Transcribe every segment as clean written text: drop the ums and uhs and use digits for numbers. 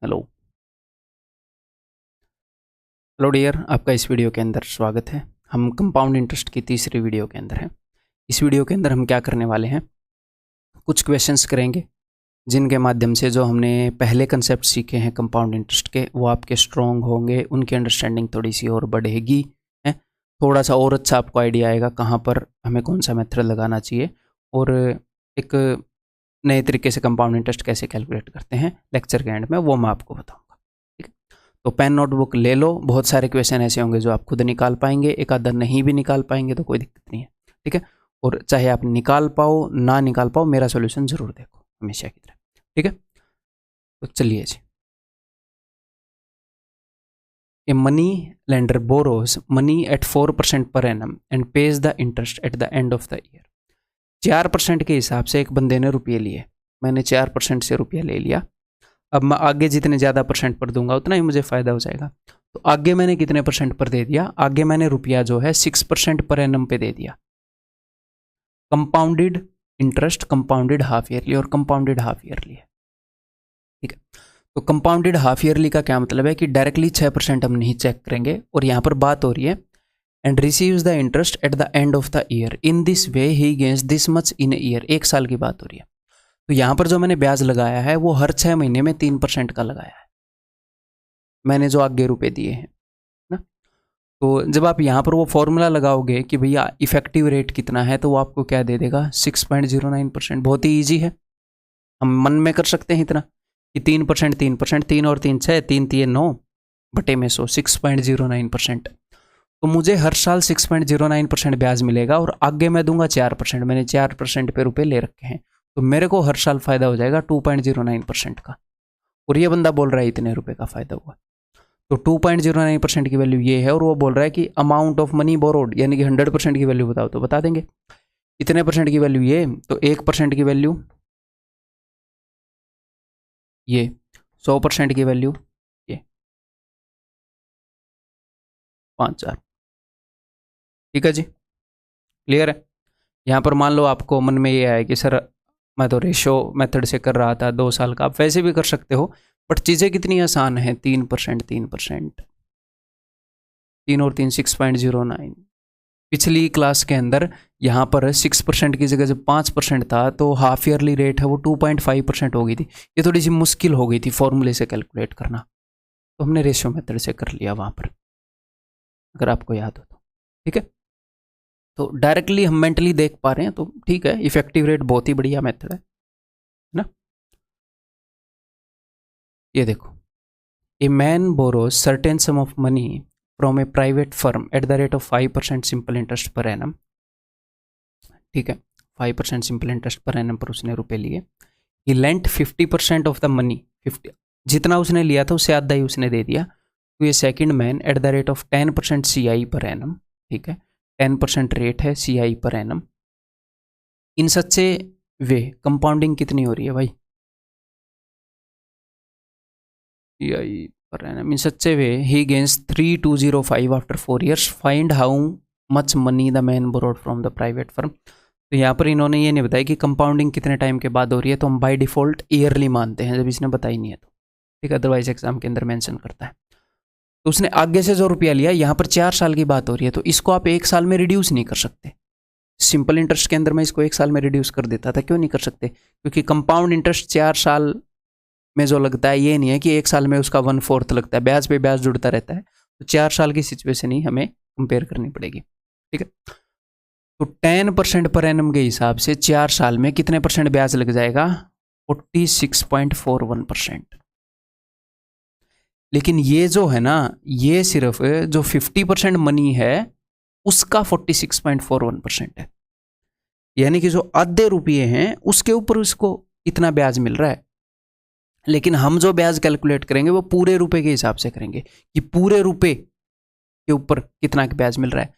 Hello hello dear, आपका इस video के अंदर स्वागत है। हम कंपाउंड इंटरेस्ट की तीसरी वीडियो के अंदर हैं। इस वीडियो के अंदर हम क्या करने वाले हैं, कुछ क्वेश्चंस करेंगे जिनके माध्यम से जो हमने पहले कंसेप्ट सीखे हैं कंपाउंड इंटरेस्ट के वो आपके स्ट्रॉन्ग होंगे, उनकी अंडरस्टैंडिंग थोड़ी सी और बढ़ेगी है, थोड़ा सा और अच्छा आपको आइडिया आएगा कहाँ पर हमें कौन सा मेथड लगाना चाहिए और एक नए तरीके से कंपाउंड इंटरेस्ट कैसे कैलकुलेट करते हैं लेक्चर के एंड में वो मैं आपको बताऊँगा। ठीक है, तो पेन नोटबुक ले लो। बहुत सारे क्वेश्चन ऐसे होंगे जो आप खुद निकाल पाएंगे, एक आधा नहीं भी निकाल पाएंगे तो कोई दिक्कत नहीं है। ठीक है, और चाहे आप निकाल पाओ ना निकाल पाओ, मेरा सॉल्यूशन जरूर देखो हमेशा की तरह। ठीक है, तो चलिए जी। A money lender borrows money at 4% per annum and pays the interest at the end of the year. 4% के हिसाब से एक बंदे ने रुपये लिए, मैंने 4% से रुपया ले लिया। अब मैं आगे जितने ज़्यादा परसेंट पर दूंगा उतना ही मुझे फ़ायदा हो जाएगा। तो आगे मैंने कितने परसेंट पर दे दिया, आगे मैंने रुपया जो है 6% पर एनम पे दे दिया। Compounded interest, compounded half yearly और कंपाउंडेड हाफ ईयरली है। ठीक है, तो कंपाउंडेड हाफ ईयरली का क्या मतलब है कि डायरेक्टली 6% हम नहीं चेक करेंगे, और यहाँ पर बात हो रही है and receives the interest at the end of the year in this way he gains this much in year. एक साल की बात हो रही है। तो यहाँ पर जो मैंने ब्याज लगाया है वो हर 6 महीने में 3% का लगाया है, मैंने जो आगे रुपए दिए हैं ना। तो जब आप यहाँ पर वो फॉर्मूला लगाओगे कि भैया इफेक्टिव रेट कितना है, तो वो आपको क्या दे देगा, 6.09%। बहुत ही ईजी है, हम मन में कर सकते हैं इतना कि 3%, 3%, 3 और 3 6, 3 3 9 बटे में 100, 6.09%। तो मुझे हर साल 6.09% ब्याज मिलेगा और आगे मैं दूंगा 4%। मैंने 4% पे रुपए ले रखे हैं, तो मेरे को हर साल फायदा हो जाएगा 2.09% का। और ये बंदा बोल रहा है इतने रुपए का फायदा हुआ। तो 2.09% की वैल्यू ये है, और वो बोल रहा है कि अमाउंट ऑफ मनी बोरोड, यानी कि 100% की वैल्यू बताओ, तो बता देंगे इतने परसेंट की वैल्यू ये, तो 1% की वैल्यू ये, 100% की वैल्यू ये 5,000। ठीक है जी, क्लियर है। यहाँ पर मान लो आपको मन में ये आया कि सर मैं तो रेशो मेथड से कर रहा था 2 साल का, आप वैसे भी कर सकते हो, बट चीज़ें कितनी आसान है। 3%, 3%, 3 और 3 6.09। पिछली क्लास के अंदर यहाँ पर 6% की जगह जब 5% था तो हाफ ईयरली रेट है वो 2.5% हो गई थी। ये थोड़ी सी मुश्किल हो गई थी फॉर्मूले से कैलकुलेट करना, तो हमने रेशियो मेथड से कर लिया वहाँ पर, अगर आपको याद हो तो। ठीक है, तो डायरेक्टली हम मेंटली देख पा रहे हैं तो ठीक है। इफेक्टिव रेट बहुत ही बढ़िया मेथड है ना। ये देखो, a man borrows certain some of money from A private firm at the rate of 5% simple interest per annum. ठीक है, 5% सिंपल इंटरेस्ट पर एनम पर उसने रुपए लिए। ही लेंट 50% ऑफ द मनी, 50 जितना उसने लिया था उससे आधा ही उसने दे दिया to a second man at the rate of 10% CI per annum. ठीक है, 10% रेट है CI per annum. In such a way compounding कितनी हो रही है भाई, CI per annum in such a way he gains 3,205 after 4 years. Find how much money the man borrowed from the private firm. तो यहाँ पर इन्होंने ये नहीं बताया कि कंपाउंडिंग कितने टाइम के बाद हो रही है, तो हम बाय डिफॉल्ट ईयरली मानते हैं जब इसने बताई नहीं है तो। ठीक है, अदरवाइज एग्जाम के अंदर मेंशन करता है। तो उसने आगे से जो रुपया लिया, यहाँ पर 4 साल की बात हो रही है, तो इसको आप 1 साल में रिड्यूस नहीं कर सकते। सिंपल इंटरेस्ट के अंदर मैं इसको 1 साल में रिड्यूस कर देता था, क्यों नहीं कर सकते, क्योंकि कंपाउंड इंटरेस्ट 4 साल में जो लगता है ये नहीं है कि 1 साल में उसका 1/4 लगता है, ब्याज पे ब्याज जुड़ता रहता है। तो 4 साल की सिचुएशन ही हमें कंपेयर करनी पड़ेगी। ठीक है, तो 10% पर एनम के हिसाब से 4 साल में कितने परसेंट ब्याज लग जाएगा, 46.41%। लेकिन ये जो है ना, ये सिर्फ जो 50% मनी है उसका 46.41% है, यानी कि जो आधे रुपये हैं उसके ऊपर उसको इतना ब्याज मिल रहा है। लेकिन हम जो ब्याज कैलकुलेट करेंगे वो पूरे रुपए के हिसाब से करेंगे कि पूरे रुपए के ऊपर कितना ब्याज मिल रहा है।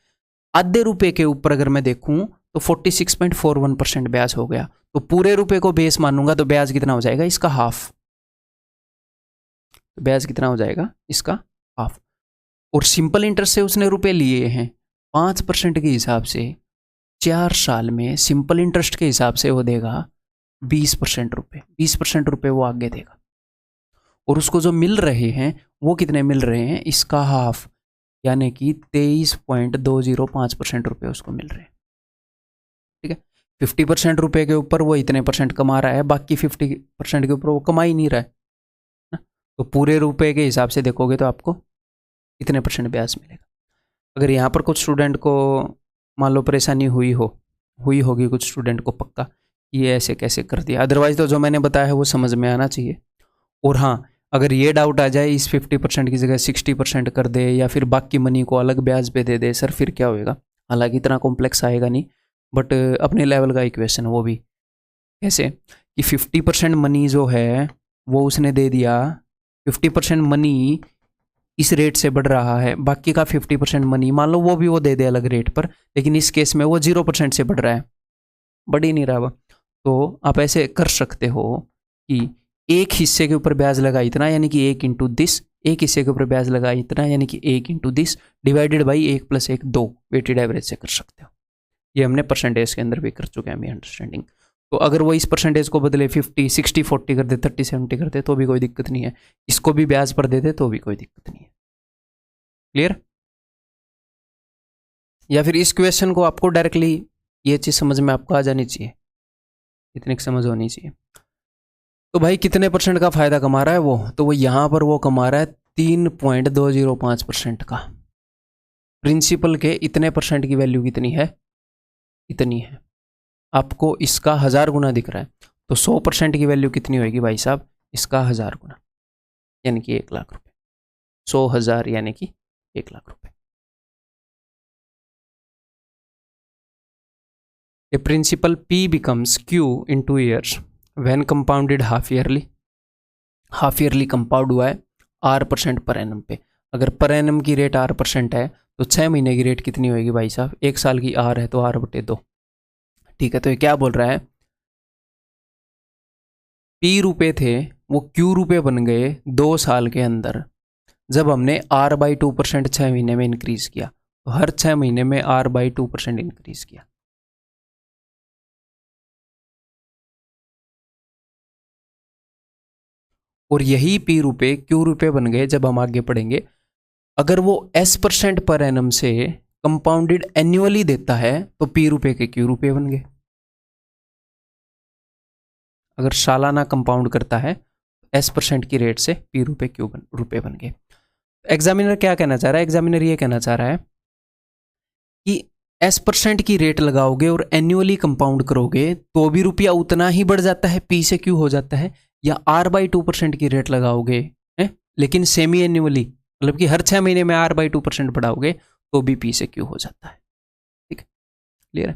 आधे रुपए के ऊपर अगर मैं देखूं तो 46.41% ब्याज हो गया, तो पूरे रुपए को बेस मानूंगा तो ब्याज कितना हो जाएगा, इसका हाफ। तो ब्याज कितना हो जाएगा, इसका हाफ। और सिंपल इंटरेस्ट से उसने रुपए लिए हैं 5% के हिसाब से, 4 साल में सिंपल इंटरेस्ट के हिसाब से वो देगा 20% रुपए, 20% रुपए वो आगे देगा। और उसको जो मिल रहे हैं वो कितने मिल रहे हैं, इसका हाफ, यानी कि 23.205% रुपये उसको मिल रहे हैं। ठीक है, 50% रुपये के ऊपर वो इतने परसेंट कमा रहा है, बाकी 50% के ऊपर वो कमा ही नहीं रहा है ना? तो पूरे रुपए के हिसाब से देखोगे तो आपको इतने परसेंट ब्याज मिलेगा। अगर यहाँ पर कुछ स्टूडेंट को मान लो परेशानी हुई होगी कुछ स्टूडेंट को पक्का, ये ऐसे कैसे कर दिया, अदरवाइज तो जो मैंने बताया है वो समझ में आना चाहिए। और हाँ, अगर ये डाउट आ जाए इस 50% की जगह 60% कर दे या फिर बाकी मनी को अलग ब्याज पे दे दे, सर फिर क्या होएगा, हालांकि इतना कॉम्प्लेक्स आएगा नहीं, बट अपने लेवल का इक्वेशन है वो भी। कैसे कि 50% मनी जो है वो उसने दे दिया, 50% मनी इस रेट से बढ़ रहा है, बाकी का 50% मनी मान लो वो भी वो दे दे अलग रेट पर, लेकिन इस केस में वो 0% से बढ़ रहा है, बढ़ ही नहीं रहा वो। तो आप ऐसे कर सकते हो कि एक हिस्से के ऊपर ब्याज लगा इतना, यानी कि 1 इंटू दिस, एक हिस्से के ऊपर ब्याज लगा इतना, यानी कि 1 into this divided by 1 + 1 2, weighted average से कर सकते हो। ये हमने परसेंटेज के अंदर भी कर चुके हैं हमें अंडरस्टैंडिंग। तो अगर वो इस परसेंटेज को बदले 50 60 40 कर दे, 30 70 कर दे तो भी कोई दिक्कत नहीं है, इसको भी ब्याज पर दे दे तो भी कोई दिक्कत नहीं है। क्लियर? या फिर इस क्वेश्चन को आपको डायरेक्टली ये चीज़ समझ में आपको आ जानी चाहिए, इतनी समझ होनी चाहिए। तो भाई कितने परसेंट का फ़ायदा कमा रहा है वो, तो वो यहाँ पर वो कमा रहा है 3.205% का। प्रिंसिपल के इतने परसेंट की वैल्यू कितनी है, इतनी है। आपको इसका 1000 गुना दिख रहा है, तो 100% की वैल्यू कितनी होगी भाई साहब, इसका 1000 गुना, यानी कि 1 लाख रुपए। 100,000 यानी कि 1 लाख रुपए। A principal P becomes Q in 2 years when compounded half yearly compound हुआ है R% पर एनम पे। अगर पर एनम की रेट R% है तो 6 महीने की रेट कितनी होगी भाई साहब, 1 साल की R है तो R/2। ठीक है, तो ये क्या बोल रहा है, P रुपए थे वो Q रुपए बन गए 2 साल के अंदर, जब हमने R/2% 6 महीने में इंक्रीज किया, तो हर 6 महीने में R/2% इंक्रीज किया। और यही P रुपए Q रुपए बन गए जब हम आगे पढ़ेंगे। अगर वो S% पर एनम से कंपाउंडेड एन्युअली देता है तो P रुपए के Q रुपए बन गए। अगर सालाना कंपाउंड करता है S% की रेट से P रुपए Q रुपए बन गए। एग्जामिनर क्या कहना चाह रहा है, एग्जामिनर ये कहना चाह रहा है कि S% की रेट लगाओगे और एन्युअली कंपाउंड करोगे तो भी रुपया उतना ही बढ़ जाता है, P से Q हो जाता है, या R/2% की रेट लगाओगे है लेकिन सेमी एन्युअली, मतलब कि हर 6 महीने में R/2% बढ़ाओगे तो भी P से Q हो जाता है। ठीक है, क्लियर है?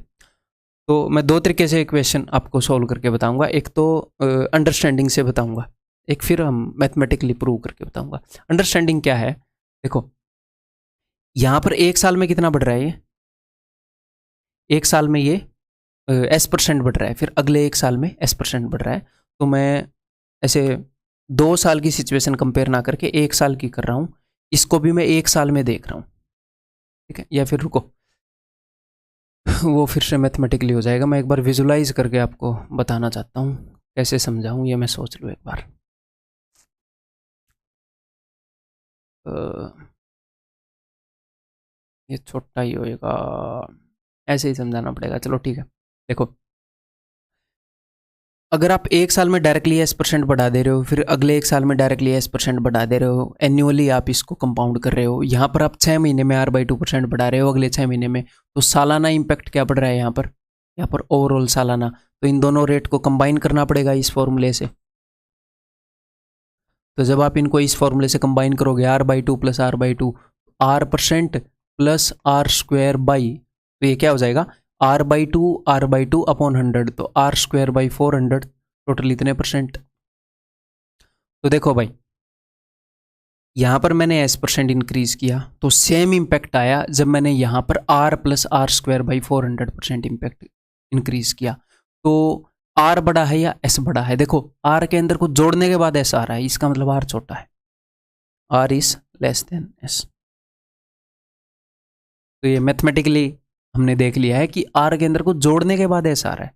तो मैं 2 तरीके से इक्वेशन आपको सॉल्व करके बताऊंगा, एक तो अंडरस्टैंडिंग से बताऊंगा, एक फिर हम मैथमेटिकली प्रूव करके बताऊंगा। अंडरस्टैंडिंग क्या है, देखो यहां पर 1 साल में कितना बढ़ रहा है, ये 1 साल में ये S% बढ़ रहा है, फिर अगले 1 साल में S% बढ़ रहा है। तो मैं ऐसे 2 साल की सिचुएशन कंपेयर ना करके 1 साल की कर रहा हूं, इसको भी मैं 1 साल में देख रहा हूं। ठीक है, या फिर रुको वो फिर से मैथमेटिकली हो जाएगा, मैं एक बार विजुलाइज करके आपको बताना चाहता हूँ, कैसे समझाऊँ ये मैं सोच लूँ एक बार। ये छोटा ही होएगा, ऐसे ही समझाना पड़ेगा, चलो ठीक है। देखो अगर आप 1 साल में डायरेक्टली S% बढ़ा दे रहे हो, फिर अगले 1 साल में डायरेक्टली S% बढ़ा दे रहे हो, एन्युअली आप इसको कंपाउंड कर रहे हो, यहाँ पर आप 6 महीने में R/2% बढ़ा रहे हो अगले 6 महीने में, तो सालाना इम्पैक्ट क्या पड़ रहा है यहाँ पर ओवरऑल सालाना, तो इन दोनों रेट को कंबाइन करना पड़ेगा इस फॉर्मूले से। तो जब आप इनको इस फॉर्मूले से कंबाइन करोगे R/2 + R/2, R% + R² by, तो ये क्या हो जाएगा R/2 अपॉन 100, तो R² 400, टोटल इतने परसेंट। तो देखो भाई यहां पर मैंने S% इंक्रीज किया तो सेम इंपैक्ट आया जब मैंने यहां पर R + R² 400% इंपैक्ट इंक्रीज किया। तो R बड़ा है या S बड़ा है, देखो R के अंदर कुछ जोड़ने के बाद S आ रहा है, इसका मतलब R छोटा है, R is less than S। तो ये मैथमेटिकली हमने देख लिया है कि R के अंदर कुछ जोड़ने के बाद S आ रहा है।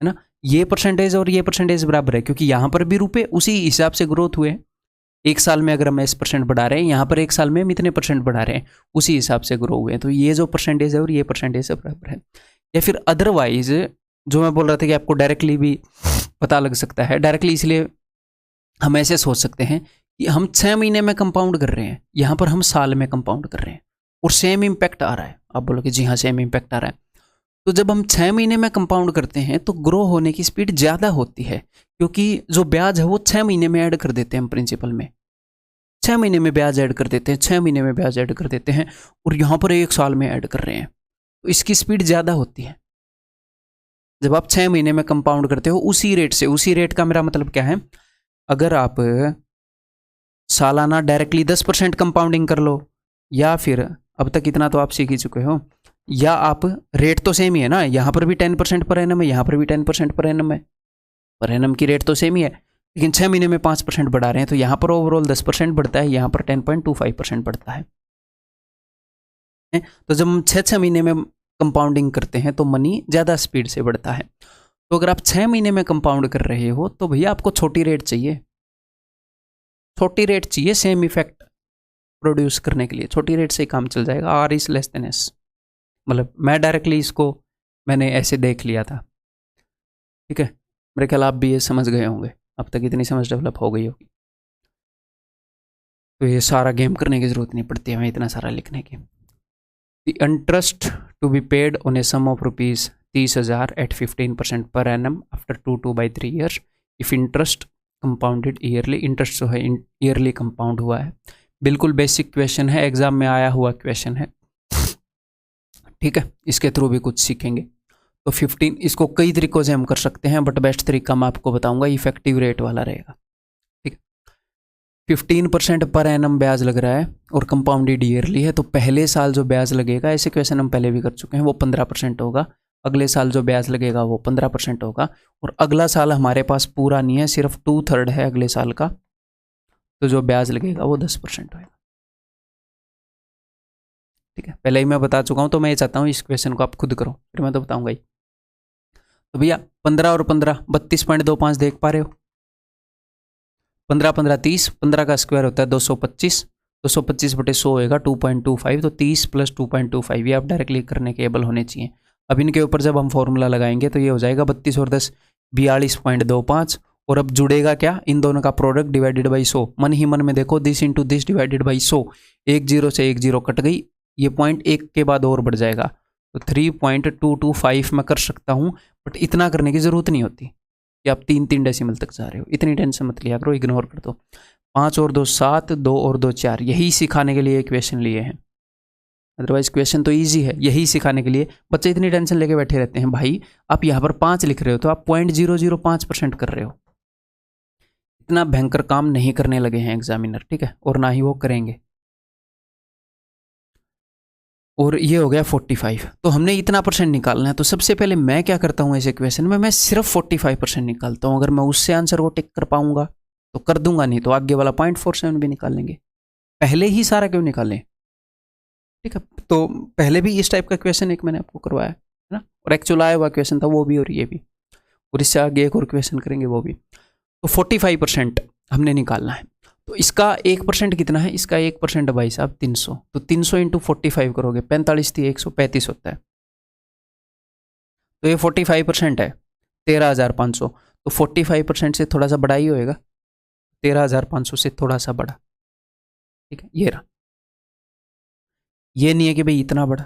है ना। ये परसेंटेज और ये परसेंटेज बराबर है क्योंकि यहाँ पर भी रुपए उसी हिसाब से ग्रोथ हुए हैं। एक साल में अगर हम S% बढ़ा रहे हैं, यहाँ पर एक साल में हम इतने % बढ़ा रहे हैं, उसी हिसाब से ग्रो हुए हैं। तो ये जो परसेंटेज है और ये परसेंटेज से बराबर है। या फिर अदरवाइज जो मैं बोल रहा था कि आपको डायरेक्टली भी पता लग सकता है, डायरेक्टली इसलिए हम ऐसे सोच सकते हैं कि हम 6 महीने में कंपाउंड कर रहे हैं, यहाँ पर हम साल में कंपाउंड कर रहे हैं और सेम इम्पैक्ट आ रहा है। आप बोलो कि जी हाँ सेम इम्पैक्ट आ रहा है। तो जब हम 6 महीने में कंपाउंड करते हैं तो ग्रो होने की स्पीड ज़्यादा होती है, क्योंकि जो ब्याज है वो 6 महीने में ऐड कर देते हैं हम प्रिंसिपल में। 6 महीने में ब्याज ऐड कर देते हैं, 6 महीने में ब्याज ऐड कर देते हैं, और यहाँ पर 1 साल में ऐड कर रहे हैं, तो इसकी स्पीड ज़्यादा होती है। जब आप 6 महीने में कंपाउंड करते हो उसी रेट से, उसी रेट का मेरा मतलब क्या है, अगर आप सालाना डायरेक्टली 10% कंपाउंडिंग कर लो, या फिर अब तक इतना तो आप सीख ही चुके हो, या आप रेट तो सेम ही है ना, यहाँ पर भी 10% पर एनम है, यहाँ पर भी 10% पर एनम है, पर एनम की रेट तो सेम ही है, लेकिन 6 महीने में 5% बढ़ा रहे हैं, तो यहाँ पर ओवरऑल 10% बढ़ता है, यहाँ पर 10.25% बढ़ता है। तो जब हम 6 महीने में कंपाउंडिंग करते हैं तो मनी ज़्यादा स्पीड से बढ़ता है। तो अगर आप 6 महीने में कंपाउंड कर रहे हो तो भैया आपको छोटी रेट चाहिए, छोटी रेट चाहिए सेम इफेक्ट प्रोड्यूस करने के लिए। छोटी रेट से ही काम चल जाएगा। R is less than S, मतलब मैं डायरेक्टली इसको मैंने ऐसे देख लिया था, ठीक है। मेरे ख्याल आप भी ये समझ गए होंगे, अब तक इतनी समझ डेवलप हो गई होगी, तो ये सारा गेम करने की ज़रूरत नहीं पड़ती हमें, इतना सारा लिखने की। The interest to be paid on a sum of rupees 30,000 at 15% per annum after 2/3 years if interest compounded yearly। Interest जो है ईयरली कंपाउंड हुआ है। बिल्कुल बेसिक क्वेश्चन है, एग्जाम में आया हुआ क्वेश्चन है, ठीक है। इसके थ्रू भी कुछ सीखेंगे। तो 15, इसको कई तरीक़ों से हम कर सकते हैं, बट बेस्ट तरीका मैं आपको बताऊंगा, इफेक्टिव रेट वाला रहेगा, ठीक है। 15% पर एनम ब्याज लग रहा है और कंपाउंडेड ईयरली है, तो पहले साल जो ब्याज लगेगा, ऐसे क्वेश्चन हम पहले भी कर चुके हैं, वो 15% होगा। अगले साल जो ब्याज लगेगा वो 15% होगा, और अगला साल हमारे पास पूरा नहीं है, सिर्फ 2/3 है अगले साल का, तो जो ब्याज लगेगा वो 10% होगा, ठीक है। पहले ही मैं बता चुका हूँ, तो मैं ये चाहता हूँ इस क्वेश्चन को आप खुद करो, फिर मैं तो बताऊंगा ही। तो भैया 15 और 15 32.25 देख पा रहे हो। 15 15 30, 15 का स्क्वायर होता है 225, 225/100 होएगा 2.25, तो 30 + 2.25 ये आप डायरेक्टली करने के एबल होने चाहिए। अब इनके ऊपर जब हम फॉर्मूला लगाएंगे तो ये हो जाएगा 32 और 10 42.25, और अब जुड़ेगा क्या, इन दोनों का प्रोडक्ट डिवाइडेड बाई 100। मन ही मन में देखो, this into this divided by 100, एक जीरो से एक जीरो कट गई, ये पॉइंट एक के बाद और बढ़ जाएगा, तो 3.225 मैं कर सकता हूँ, बट इतना करने की ज़रूरत नहीं होती कि आप 3 डेसिमल तक जा रहे हो, इतनी टेंशन मत लिया करो, इग्नोर कर दो। 5 और 2 7, 2 और 2 4, यही सिखाने के लिए क्वेश्चन लिए हैं, अदरवाइज क्वेश्चन तो इजी है, यही सिखाने के लिए बच्चे इतनी टेंशन लेके बैठे रहते हैं। भाई आप यहाँ पर 5 लिख रहे हो तो आप 0.005% कर रहे हो, इतना भयंकर काम नहीं करने लगे हैं एग्जामिनर, ठीक है, और ना ही वो करेंगे। और ये हो गया 45, तो हमने इतना % निकालना है, तो सबसे पहले मैं क्या करता हूँ ऐसे क्वेश्चन में, मैं सिर्फ 45% निकालता हूँ। अगर मैं उससे आंसर को टिक कर पाऊंगा तो कर दूंगा, नहीं तो आगे वाला 0.47 भी निकाल लेंगे। पहले ही सारा क्यों निकालें, ठीक है। तो पहले भी इस टाइप का क्वेश्चन एक मैंने आपको करवाया है ना, और एक्चुअल आया हुआ क्वेश्चन था वो भी और ये भी, और इससे आगे एक और क्वेश्चन करेंगे वो भी। तो 45% हमने निकालना है, तो इसका 1% कितना है, इसका 1% भाई साहब 300, तो 300 × 45 करोगे 45 थी 135 होता है, तो ये 45% है 13,500, तो 45% से थोड़ा सा बड़ा ही होएगा, 13,500 से थोड़ा सा बड़ा, ठीक है। ये रहा, ये नहीं है कि भाई इतना बड़ा,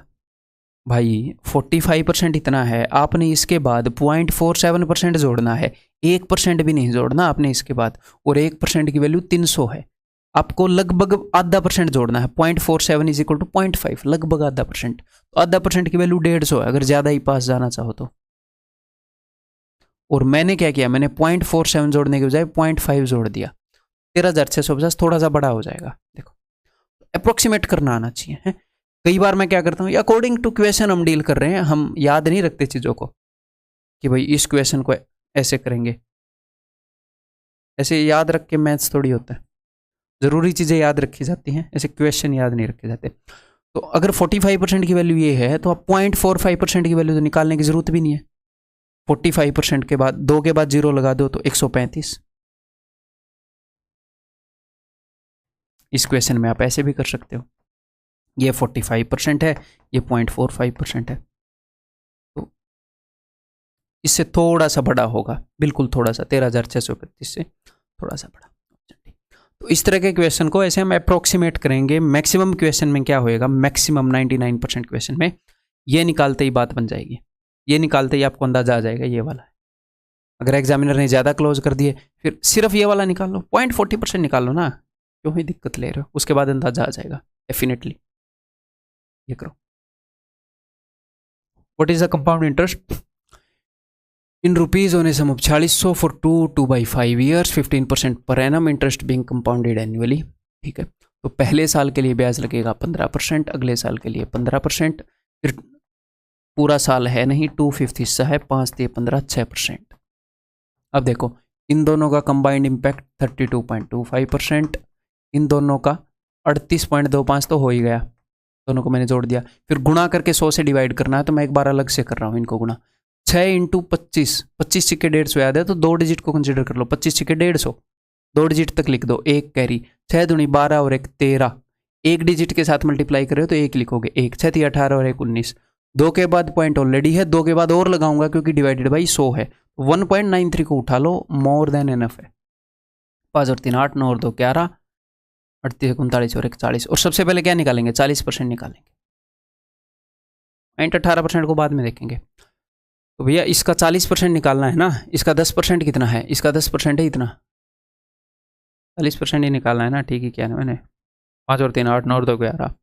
भाई 45% इतना है, आपने इसके बाद 0.47% जोड़ना है, 1% भी नहीं जोड़ना आपने इसके बाद, और 1% की वैल्यू 300 है, आपको लगभग आधा % जोड़ना है, 0.47 = 0.5, लगभग आधा %, तो आधा % की वैल्यू 150 है अगर ज़्यादा ही पास जाना चाहो तो। और मैंने क्या किया, मैंने 0.47 जोड़ने के बजाय 0.5 जोड़ दिया, 13,650 थोड़ा सा बड़ा हो जाएगा। देखो अप्रोक्सीमेट करना आना चाहिए है। कई बार मैं क्या करता हूँ, अकॉर्डिंग टू क्वेश्चन हम डील कर रहे हैं, हम याद नहीं रखते चीज़ों को कि भाई इस क्वेश्चन को ऐसे करेंगे, ऐसे याद रख के मैथ्स थोड़ी होता है, ज़रूरी चीज़ें याद रखी जाती हैं, ऐसे क्वेश्चन याद नहीं रखे जाते। तो अगर 45% की वैल्यू ये है तो आप 0.45% की वैल्यू तो निकालने की ज़रूरत भी नहीं है, 45% के बाद 2 के बाद 0 लगा दो तो 135। इस क्वेश्चन में आप ऐसे भी कर सकते हो, ये 45% है, ये 0.45% है, तो इससे थोड़ा सा बड़ा होगा, बिल्कुल थोड़ा सा, 13,635 से थोड़ा सा बड़ा। तो इस तरह के क्वेश्चन को ऐसे हम अप्रोक्सीमेट करेंगे। मैक्सिमम क्वेश्चन में क्या होएगा, मैक्सिमम 99% क्वेश्चन में ये निकालते ही बात बन जाएगी, ये निकालते ही आपको अंदाजा आ जाएगा ये वाला है। अगर एग्जामिनर ने ज़्यादा क्लोज कर दिए फिर सिर्फ ये वाला निकाल लो, 0.40% निकाल लो ना, क्यों ही दिक्कत ले रहे हो, उसके बाद अंदाजा आ जाएगा डेफिनेटली। ये करो, what is the compound interest in rupees on a sum of 4600 for 2/5 years, 15% per annum, interest being compounded annually. ठीक है, तो पहले साल के लिए ब्याज लगेगा 15%, अगले साल के लिए 15%, फिर पूरा साल है नहीं, 2/5 हिस्सा है, 5 × 15 6%। अब देखो इन दोनों का कंबाइंड इम्पैक्ट 32.25%, इन दोनों का 38.25 तो हो ही गया, दोनों को मैंने जोड़ दिया, फिर गुणा करके 100 से डिवाइड करना है, तो मैं एक बार अलग से कर रहा हूँ इनको गुणा। 6 × 25, 25 सिक्के 150 याद है तो 2 डिजिट को कंसिडर कर लो, 25 सिक्के 150, 2 डिजिट तक लिख दो, 1 कैरी, 6 दूनी 12 और 1 13, 1 डिजिट के साथ मल्टीप्लाई करो तो 1 लिखोगे, 1 6 × 18 और 1 19, 2 के बाद पॉइंट ऑलरेडी है, 2 के बाद और लगाऊंगा क्योंकि डिवाइडेड बाई 100 है, 1.93 को उठा लो, मोर देन एनफ है। 5 और 3 8, 9 और 2 11, 38 39 और 1 40। और सबसे पहले क्या निकालेंगे, 40% निकालेंगे, 18% को बाद में देखेंगे। तो भैया इसका 40% निकालना है ना, इसका 10% कितना है, इसका 10% है इतना, 40% ही निकालना है ना, ठीक ही किया ना मैंने, 5 और 3 8, 9 और 2 11,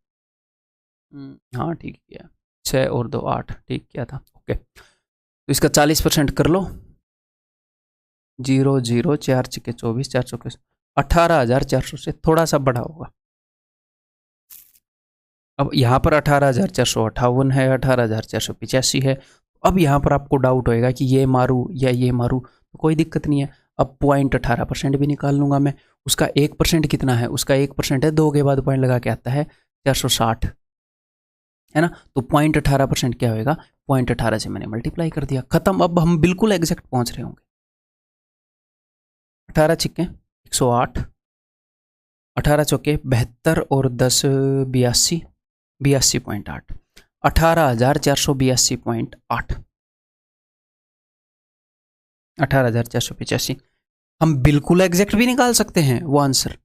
हाँ ठीक किया, 6 और 2 8, ठीक किया था, ओके। तो इसका 40% कर लो, 0 0 4 × 24 4 × 18,400 से थोड़ा सा बड़ा होगा। अब यहाँ पर 18,458 है, 18,485 है। अब यहाँ पर आपको डाउट होएगा कि ये मारूँ या ये मारूँ, तो कोई दिक्कत नहीं है, अब 0.18% भी निकाल लूँगा मैं। उसका 1% कितना है, उसका 1% है, 2 के बाद पॉइंट लगा के आता है 460, है ना। तो 0.18% क्या होएगा, 0.18 से मैंने मल्टीप्लाई कर दिया, खत्म। अब हम बिल्कुल एग्जैक्ट पहुँच रहे होंगे। 18 छिक्के 108, 18 चौके 72 और 10 82, 82.8, 18,482.8, 18,485। हम बिल्कुल एग्जैक्ट भी निकाल सकते हैं वो आंसर,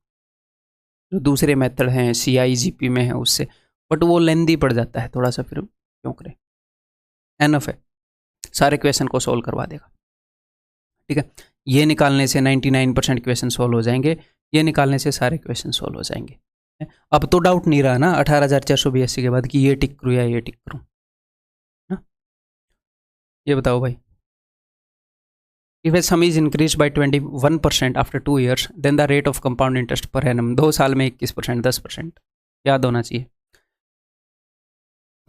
जो दूसरे मेथड हैं CIGP में है उससे, बट वो लेंदी पड़ जाता है थोड़ा सा, फिर क्यों करें, एनफ है, सारे क्वेश्चन को सोल्व करवा देगा। ठीक है, ये निकालने से 99% क्वेश्चन सोल्व हो जाएंगे, ये निकालने से सारे क्वेश्चन सोल्व हो जाएंगे। अब तो डाउट नहीं रहा ना 18,482 के बाद कि ये टिक करूँ या ये टिक करूँ ना। ये बताओ भाई, if a sum is increase by 21% after 2 years, then the rate of compound interest per annum, 2 साल में 21%, 10%, याद होना चाहिए।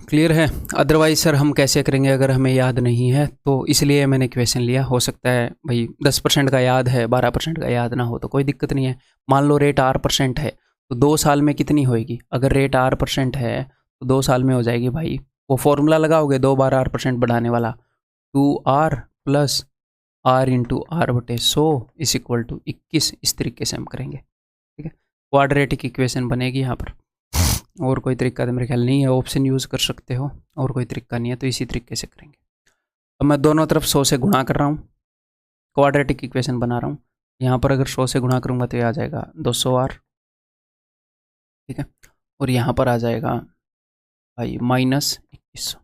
क्लियर है, अदरवाइज सर हम कैसे करेंगे अगर हमें याद नहीं है, तो इसलिए मैंने क्वेश्चन लिया। हो सकता है भाई 10% का याद है, 12% का याद ना हो, तो कोई दिक्कत नहीं है। मान लो रेट R% है, तो 2 साल में कितनी होएगी, अगर रेट R% है तो 2 साल में हो जाएगी भाई, वो फॉर्मूला लगाओगे 2 बार R% बढ़ाने वाला, 2R + R × R/100 = 21। इस तरीके से हम करेंगे। ठीक है, क्वाड्रेटिक इक्वेशन बनेगी यहाँ पर। और कोई तरीका तो मेरे ख्याल नहीं है, ऑप्शन यूज़ कर सकते हो, और कोई तरीका नहीं है, तो इसी तरीके से करेंगे। अब मैं दोनों तरफ 100 से गुणा कर रहा हूँ, क्वाड्रेटिक इक्वेशन बना रहा हूँ। यहाँ पर अगर 100 से गुणा करूँगा तो ये आ जाएगा 200R, ठीक है, और यहाँ पर आ जाएगा भाई -2100।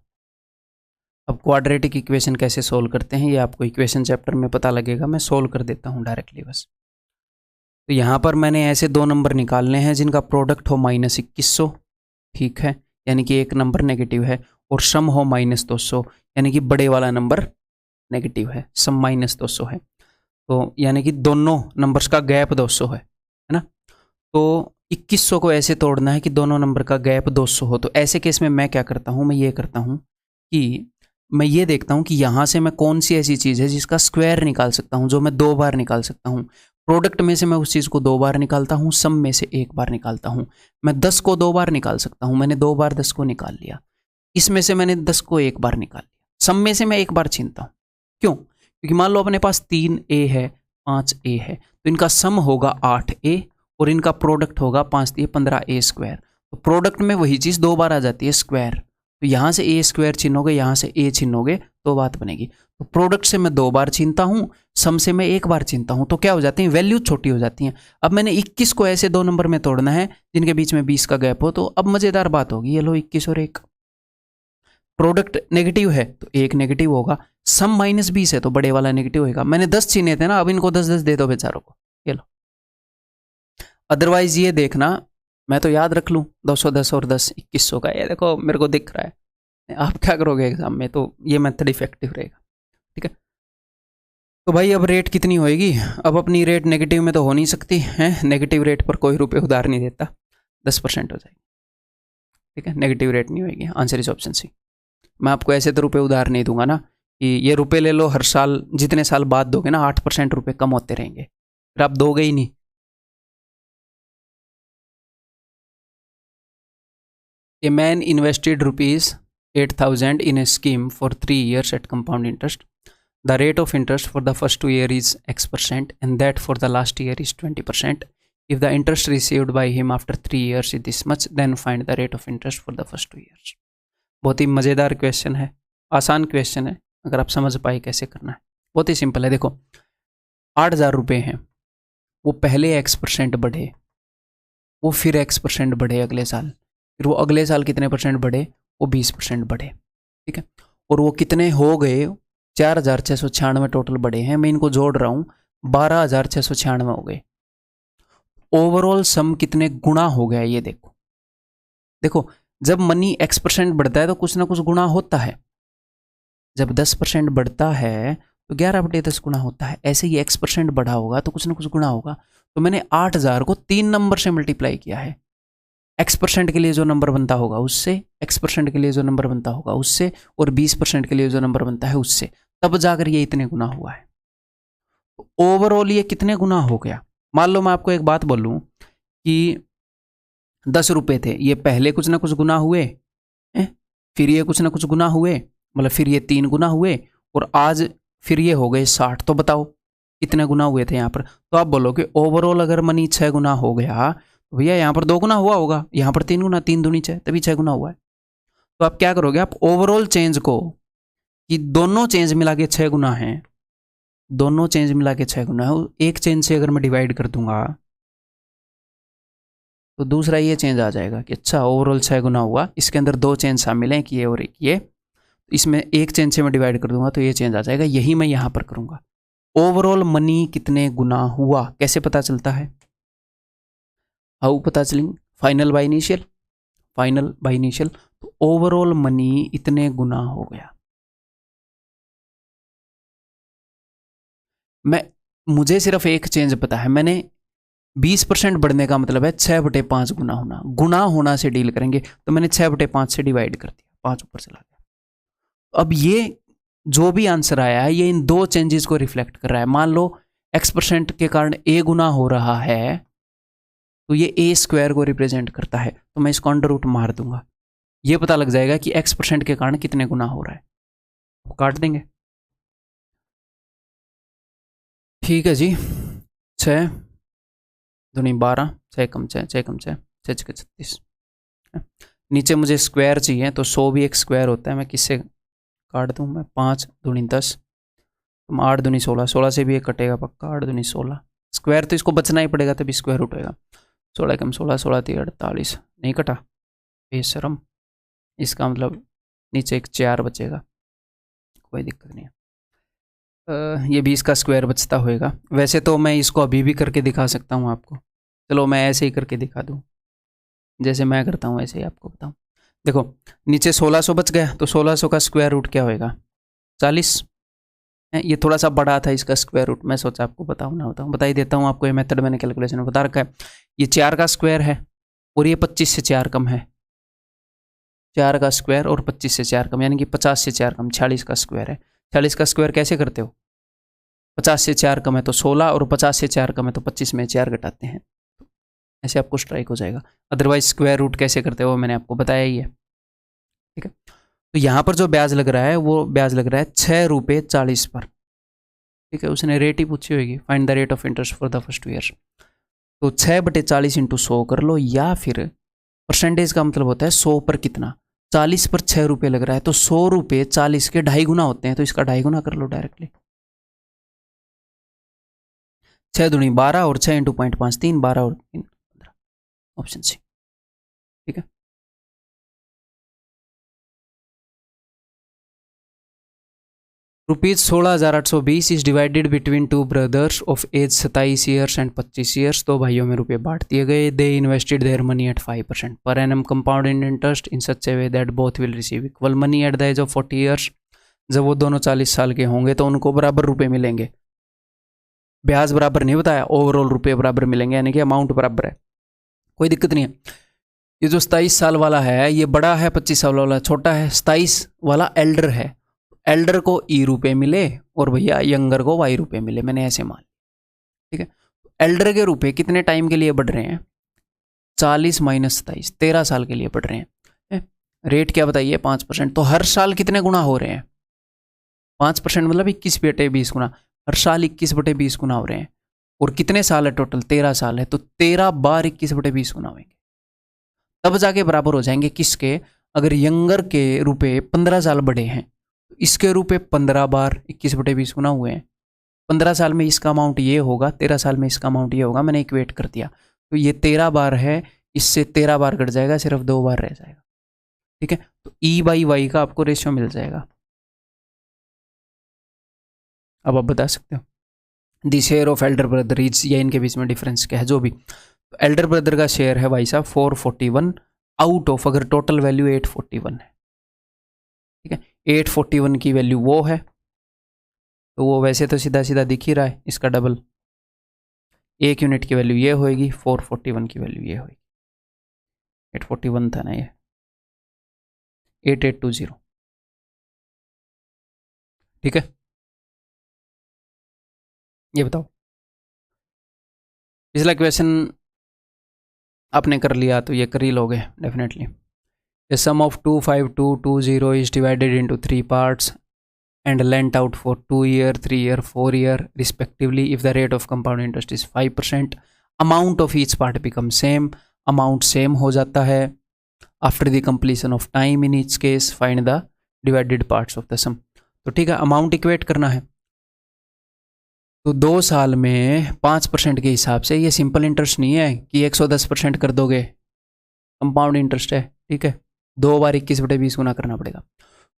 अब क्वाड्रेटिक इक्वेशन कैसे सोल्व करते हैं ये आपको इक्वेशन चैप्टर में पता लगेगा, मैं सोल्व कर देता हूँ डायरेक्टली बस। तो यहाँ पर मैंने ऐसे 2 नंबर निकालने हैं जिनका प्रोडक्ट हो -2100, ठीक है, यानी कि एक नंबर नेगेटिव है, और सम हो -200, यानी कि बड़े वाला नंबर नेगेटिव है, सम -200 है, तो यानी कि दोनों नंबर्स का गैप 200 है ना। तो 2100 को ऐसे तोड़ना है कि दोनों नंबर का गैप 200 हो। तो ऐसे केस में मैं क्या करता हूँ, मैं ये करता हूँ कि मैं ये देखता हूँ कि यहाँ से मैं कौन सी ऐसी चीज़ है जिसका स्क्वायर निकाल सकता हूँ, जो मैं 2 बार निकाल सकता हूँ। प्रोडक्ट में से मैं उस चीज़ को 2 बार निकालता हूँ, सम में से 1 बार निकालता हूँ। मैं 10 को 2 बार निकाल सकता हूँ, मैंने 2 बार 10 को निकाल लिया। इसमें से मैंने 10 को 1 बार निकाल लिया, सम में से मैं 1 बार छीनता हूँ, क्यों? क्योंकि मान लो अपने पास 3a है 5a है, तो इनका सम होगा 8a और इनका प्रोडक्ट होगा 5 दिए 15a स्क्वायर। तो प्रोडक्ट में वही चीज़ 2 बार आ जाती है स्क्वायर, तो यहाँ से a स्क्वायर छीनोगे, यहाँ से a छीनोगे तो बात बनेगी। तो प्रोडक्ट से मैं 2 बार छीनता हूँ, सम से मैं 1 बार छीनता हूँ, तो क्या हो जाती है, वैल्यू छोटी हो जाती हैं। अब मैंने 21 को ऐसे 2 नंबर में तोड़ना है जिनके बीच में 20 का गैप हो, तो अब मज़ेदार बात होगी, ये लो 21 और 1। प्रोडक्ट नेगेटिव है तो 1 नेगेटिव होगा, सम -20 है तो बड़े वाला नेगेटिव होगा। मैंने 10 छीने थे ना, अब इनको 10-10 दे दो बेचारों को, ये लो। अदरवाइज ये देखना, मैं तो याद रख लूँ 210 और 10 2100 का, ये देखो मेरे को दिख रहा है। आप क्या करोगे एग्जाम में, तो ये मेथड इफेक्टिव रहेगा, ठीक है। तो भाई अब रेट कितनी होएगी, अब अपनी रेट नेगेटिव में तो हो नहीं सकती है, नेगेटिव रेट पर कोई रुपये उधार नहीं देता, 10% हो जाएगी, ठीक है। नेगेटिव रेट नहीं होएगी, आंसर इज ऑप्शन सी। मैं आपको ऐसे तो रुपये उधार नहीं दूंगा ना कि ये रुपये ले लो, हर साल जितने साल बाद दोगे ना 8% रुपये कम होते रहेंगे, फिर आप दोगे ही नहीं। A man invested rupees 8,000 in a scheme for 3 years at compound interest. The rate of interest for the first 2 years is X% and that for the last year is 20%. If the interest received by him after 3 years is this much, then find the rate of interest for the first 2 years. बहुत ही मज़ेदार question है, आसान question है, अगर आप समझ पाए कैसे करना है, बहुत ही सिंपल है। देखो 8,000 रुपये हैं, वो पहले X% बढ़े, वो फिर X% बढ़े अगले साल, फिर वो अगले साल कितने परसेंट बढ़े, वो 20% बढ़े, ठीक है। और वो कितने हो गए, 4,696 टोटल बढ़े हैं, मैं इनको जोड़ रहा हूँ, 12,696 हो गए। ओवरऑल सम कितने गुना हो गया ये देखो। देखो जब मनी X% बढ़ता है तो कुछ ना कुछ गुना होता है, जब 10% बढ़ता है तो 11/10 गुना होता है, ऐसे ही X% बढ़ा होगा तो कुछ ना कुछ गुना होगा। तो मैंने 8,000 को 3 नंबर से मल्टीप्लाई किया है, X% के लिए जो नंबर बनता होगा उससे, X% के लिए जो नंबर बनता होगा उससे, और 20% के लिए जो नंबर बनता है उससे, तब जाकर ये इतने गुना हुआ है। ओवरऑल ये कितने गुना हो गया। मान लो मैं आपको एक बात बोलूं कि 10 रुपये थे, ये पहले कुछ ना कुछ गुना हुए, फिर ये कुछ ना कुछ गुना हुए, मतलब फिर ये 3 गुना हुए, और आज फिर ये हो गए 60। तो बताओ कितने गुना हुए थे यहाँ पर। तो आप बोलो कि ओवरऑल अगर मनी 6 गुना हो गया तो भैया यहाँ पर 2 गुना हुआ होगा, यहाँ पर 3 गुना, 3 दूनी 6, तभी 6 गुना हुआ है। तो आप क्या करोगे, आप ओवरऑल चेंज को, कि दोनों चेंज मिला के 6 गुना है, दोनों चेंज मिला के 6 गुना है, एक चेंज से अगर मैं डिवाइड कर दूंगा तो दूसरा ये चेंज आ जाएगा कि अच्छा ओवरऑल 6 गुना हुआ, इसके अंदर 2 चेंज शामिल हैं, एक ये और एक ये, इसमें एक चेंज से मैं डिवाइड कर दूंगा तो ये चेंज आ जाएगा। यही मैं यहाँ पर करूँगा। ओवरऑल मनी कितने गुना हुआ कैसे पता चलता है, हाउ पता चलेंगे, final by initial, final by initial. तो ओवरऑल मनी इतने गुना हो गया। मुझे सिर्फ एक चेंज पता है, मैंने 20% बढ़ने का मतलब है 6/5 गुना होना, गुना होना से डील करेंगे, तो मैंने 6/5 से डिवाइड कर दिया, 5 ऊपर चला गया। अब ये जो भी आंसर आया है ये इन 2 चेंजेस को रिफ्लेक्ट कर रहा है। मान लो X% के कारण A गुना हो रहा है तो ये A² को रिप्रेजेंट करता है, तो मैं इसको अंडर रूट मार दूंगा, ये पता लग जाएगा कि X% के कारण कितने गुना हो रहा है, वो काट देंगे। ठीक है जी, 6 दूनी 12, 6 कम 6, 6 कम 6, 6 6 36। नीचे मुझे स्क्वायर चाहिए, तो 100 भी एक स्क्वायर होता है, मैं किससे काट दूँ, मैं 5 दूनी 10, 8 दूनी 16, 16 से भी एक कटेगा पक्का, 8 दूनी 16, स्क्वायर तो इसको बचना ही पड़ेगा तभी स्क्वायर रूट होएगा। 16 कम 16, 16 3 48, नहीं कटा, बेशरम, इसका मतलब नीचे एक 4 बचेगा, कोई दिक्कत नहीं है। ये भी इसका स्क्वायर बचता होएगा। वैसे तो मैं इसको अभी भी करके दिखा सकता हूँ आपको, चलो मैं ऐसे ही करके दिखा दूँ, जैसे मैं करता हूँ ऐसे ही आपको बताऊँ। देखो नीचे 1600 बच गया, तो 1600 का स्क्वायर रूट क्या होएगा, 40। ये थोड़ा सा बड़ा था इसका स्क्वायर रूट, मैं सोचा आपको बताऊँ ना बताऊँ, बता ही देता हूँ आपको, ये मेथड मैंने कैलकुलेशन में बता रखा है। ये 4 का स्क्वायर है और ये 25 से 4 कम है, 4 का स्क्वायर और 25 से 4 कम, यानी कि 50 से 4 कम, 46 का स्क्वायर है। 40 का स्क्वायर कैसे करते हो, 50 से 4 कम है तो 16, और 50 से 4 कम है तो 25 में 4 घटाते हैं, ऐसे आपको स्ट्राइक हो जाएगा। अदरवाइज स्क्वायर रूट कैसे करते हो मैंने आपको बताया ही है, ठीक है। तो यहाँ पर जो ब्याज लग रहा है वो ब्याज लग रहा है 6 रुपये 40 पर। ठीक है, उसने रेट ही पूछी होगी, find the rate of interest for the first 2 year. तो 6/40 इंटू 100 कर लो, या फिर परसेंटेज का मतलब होता है 100 पर कितना, 40 पर 6 रुपये लग रहा है, तो 100 रुपये 40 के 2.5 गुना होते हैं, तो इसका 2.5 गुना कर लो डायरेक्टली। 6 दूनी 12 और 6 इंटू 0.5 3, 12 और 3 15, ऑप्शन सी। ठीक है, ₹16,820 is divided between 2 brothers of age 27 years and 25 years. 2 भाइयों में रुपये बांट दिए गए। They invested their money at 5% per annum compound interest in such a way that both will receive equal money at the age of 40 years. जब वो दोनों 40 साल के होंगे तो उनको बराबर रुपये मिलेंगे। ब्याज बराबर नहीं बताया, ओवरऑल रुपये बराबर मिलेंगे, यानी कि अमाउंट बराबर है, कोई दिक्कत नहीं है। ये जो 27 साल वाला है ये बड़ा है, 25 साल वाला छोटा है। 27 वाला एल्डर है, एल्डर को ई रुपये मिले और भैया यंगर को वाई रुपये मिले, मैंने ऐसे मान। ठीक है, एल्डर के रुपये कितने टाइम के लिए बढ़ रहे हैं, 40 माइनस 27, 13 साल के लिए बढ़ रहे हैं। रेट क्या बताइए, 5%। तो हर साल कितने गुना हो रहे हैं, 5% मतलब 21/20 गुना, हर साल 21/20 गुना हो रहे हैं। और कितने साल है टोटल, 13 साल है, तो 13 बार 21/20 गुना होंगे, तब जाके बराबर हो जाएंगे किसके, अगर यंगर के रुपये 15 साल बड़े हैं, इसके रुपये 15 बार 21/20 गुना हुए हैं। 15 साल में इसका अमाउंट ये होगा, 13 साल में इसका अमाउंट ये होगा, मैंने इक्वेट कर दिया। तो ये 13 बार है, इससे 13 बार कट जाएगा, सिर्फ 2 बार रह जाएगा। ठीक है, तो E/Y का आपको रेशियो मिल जाएगा। अब आप बता सकते हो the share of elder brother is, या इनके बीच में डिफरेंस क्या है, जो भी। तो एल्डर ब्रदर का शेयर है भाई साहब 441 आउट ऑफ, अगर टोटल वैल्यू 841 है। ठीक है, 841 की वैल्यू वो है, तो वो वैसे तो सीधा सीधा दिख ही रहा है, इसका डबल। 1 यूनिट की वैल्यू ये होएगी, 441 की वैल्यू ये होएगी। 841 था ना ये, 8820। ठीक है, ये बताओ, पिछला क्वेश्चन आपने कर लिया तो ये कर ही लोगे definitely. The sum of 25220 is divided into 3 parts and lent out for 2 year, 3 year, 4 year respectively. If the rate of compound interest is 5%, amount of each part becomes same. Amount same हो जाता है after the completion of time in each case. Find the divided parts of the sum. तो ठीक है, amount equate करना है। तो 2 साल में 5% के हिसाब से, ये सिंपल इंटरेस्ट नहीं है कि 110% कर दोगे, कंपाउंड इंटरेस्ट है। ठीक है, 2 बार 21/20 गुना करना पड़ेगा।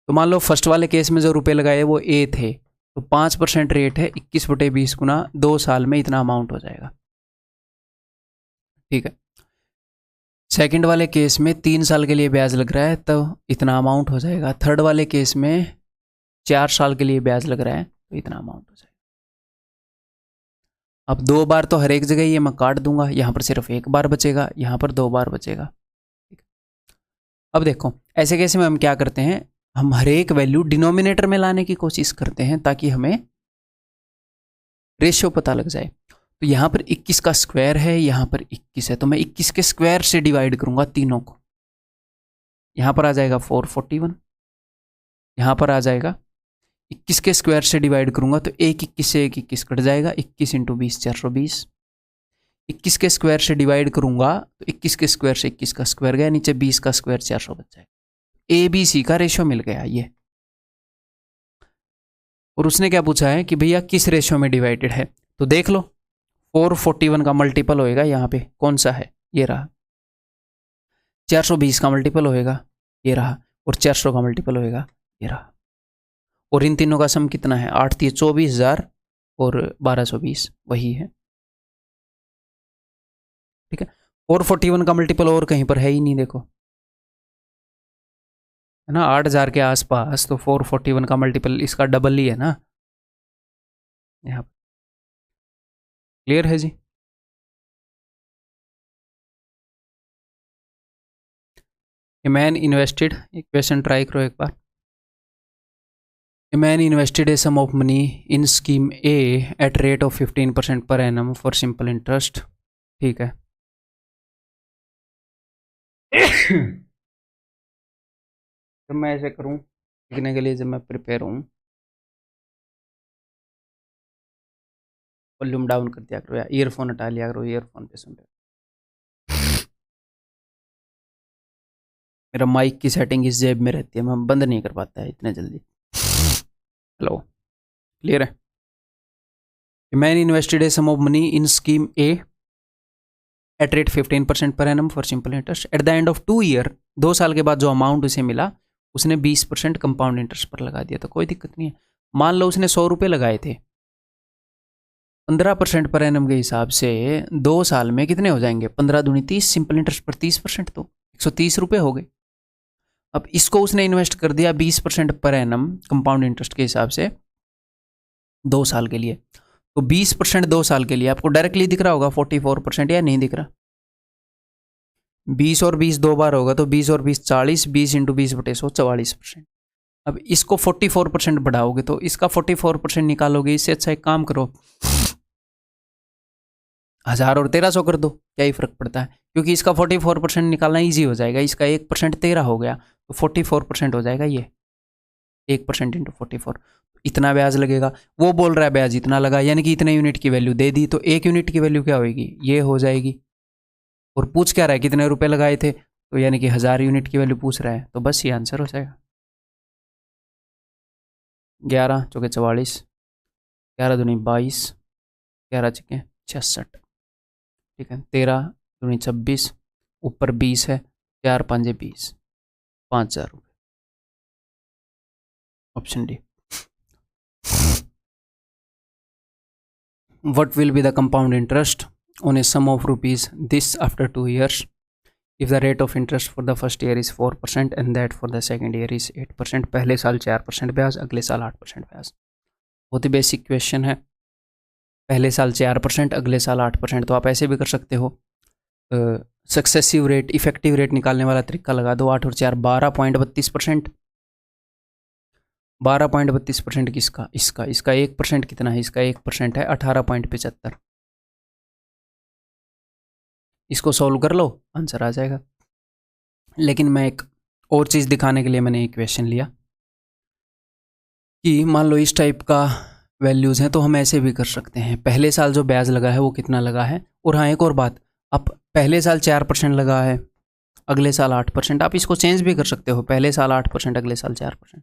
तो मान लो फर्स्ट वाले केस में जो रुपए लगाए वो ए थे, तो 5% रेट है, 21/20 गुना 2 साल में इतना अमाउंट हो जाएगा। ठीक है, सेकंड वाले केस में 3 साल के लिए ब्याज लग रहा है तो इतना अमाउंट हो जाएगा। थर्ड वाले केस में 4 साल के लिए ब्याज लग रहा है तो इतना अमाउंट हो जाएगा। अब 2 बार तो हर एक जगह ये मैं काट दूंगा, यहाँ पर सिर्फ 1 बार बचेगा, यहाँ पर 2 बार बचेगा। अब देखो ऐसे केस में हम क्या करते हैं, हम हर एक वैल्यू डिनोमिनेटर में लाने की कोशिश करते हैं ताकि हमें रेशियो पता लग जाए। तो यहाँ पर 21 का स्क्वायर है, यहाँ पर 21 है, तो मैं 21 के स्क्वायर से डिवाइड करूंगा तीनों को। यहाँ पर आ जाएगा 441, यहाँ पर आ जाएगा 21 के स्क्वायर से डिवाइड करूंगा तो 21 से 21 कट जाएगा, 21 इंटू 20 420। 21 के स्क्वायर से डिवाइड करूंगा तो 21 के स्क्वायर से 21 का स्क्वायर गया, नीचे 20 का स्क्वायर 400 बच जाएगा। ABC का रेशियो मिल गया ये। और उसने क्या पूछा है कि भैया किस रेशियो में डिवाइडेड है, तो देख लो 441 का मल्टीपल होएगा यहाँ पे, कौन सा है, ये रहा। 420 का मल्टीपल होएगा, ये रहा। और 400 का मल्टीपल होएगा, ये रहा। और इन तीनों का सम कितना है, 8 3 24,000 और 1220 वही है। ठीक है, 441 का मल्टीपल और कहीं पर है ही नहीं, देखो है ना, 8,000 के आसपास, तो 441 का मल्टीपल इसका डबल ही है ना। यहाँ क्लियर है जी। ए मैन इन्वेस्टेड, एक क्वेश्चन ट्राई करो एक बार। A man invested a sum of money in scheme A at rate of 15% per annum for simple interest. ठीक है जब मैं ऐसे करूँ लिखने के लिए, जब मैं प्रिपेयर हूँ, वॉल्यूम डाउन कर दिया करो या ईयरफोन हटा लिया करो, ईयरफोन पे सुन रहे हो। मेरा माइक की सेटिंग इस जेब में रहती है, मैं बंद नहीं कर पाता है इतने जल्दी। हेलो, क्लियर है? Man invested a sum of money in scheme A at rate 15% per annum for simple interest. At the end of 2 year, 2 साल के बाद जो अमाउंट उसे मिला उसने 20% कंपाउंड इंटरेस्ट पर लगा दिया। तो कोई दिक्कत नहीं है। मान लो उसने 100 रुपये लगाए थे, 15% पर एनम के हिसाब से 2 साल में कितने हो जाएंगे? 15 दूनी 30, सिंपल इंटरेस्ट पर 30%, तो 130 रुपये हो गए। अब इसको उसने इन्वेस्ट कर दिया 20% पर एनम कंपाउंड इंटरेस्ट के हिसाब से 2 साल के लिए। तो 20% 2 साल के लिए आपको डायरेक्टली दिख रहा होगा 44%, या नहीं दिख रहा? 20 और 20 2 बार होगा तो 20 और 20 40, 20 इंटू 20/100 44%। अब इसको 44% बढ़ाओगे तो इसका 44% निकालोगे। इससे अच्छा एक काम करो, 1000 और 1300 कर दो, क्या ही फर्क पड़ता है, क्योंकि इसका 44% निकालना ईजी हो जाएगा। इसका 1% 13 हो गया तो 44% हो जाएगा। ये 1% इंटू 44, इतना ब्याज लगेगा। वो बोल रहा है ब्याज इतना लगा, यानी कि इतने यूनिट की वैल्यू दे दी, तो 1 यूनिट की वैल्यू क्या होगी? ये हो जाएगी। और पूछ क्या रहा है? कितने रुपए लगाए थे? तो यानी कि 1000 यूनिट की वैल्यू पूछ रहा है, तो बस ये आंसर हो जाएगा। 11 चौके 44, 11 दूनी 22, 11 छक्के 66, ठीक है। 13 दूनी 26, ऊपर 20 है, 4 5 20, 5000 रुपये। Option D. What will be the compound interest on a sum of rupees this after 2 years if the rate of interest for the first year is 4% and that for the second year is 8%? पहले साल 4% ब्याज, अगले साल 8% ब्याज। बहुत ही basic question है। पहले साल 4%, अगले साल 8%। तो आप ऐसे भी कर सकते हो, सक्सेसिव रेट, इफेक्टिव रेट निकालने वाला तरीका लगा दो। 8 और 4 12.32%। 12.32% किसका? इसका। इसका 1% कितना है? इसका 1% है 18.75। इसको सॉल्व कर लो, आंसर आ जाएगा। लेकिन मैं एक और चीज़ दिखाने के लिए मैंने एक क्वेश्चन लिया कि मान लो इस टाइप का वैल्यूज़ हैं, तो हम ऐसे भी कर सकते हैं। पहले साल जो ब्याज लगा है वो कितना लगा है। और हाँ, एक और बात, आप पहले साल 4% लगा है, अगले साल 8%। आप इसको चेंज भी कर सकते हो, पहले साल 8%, अगले साल 4%।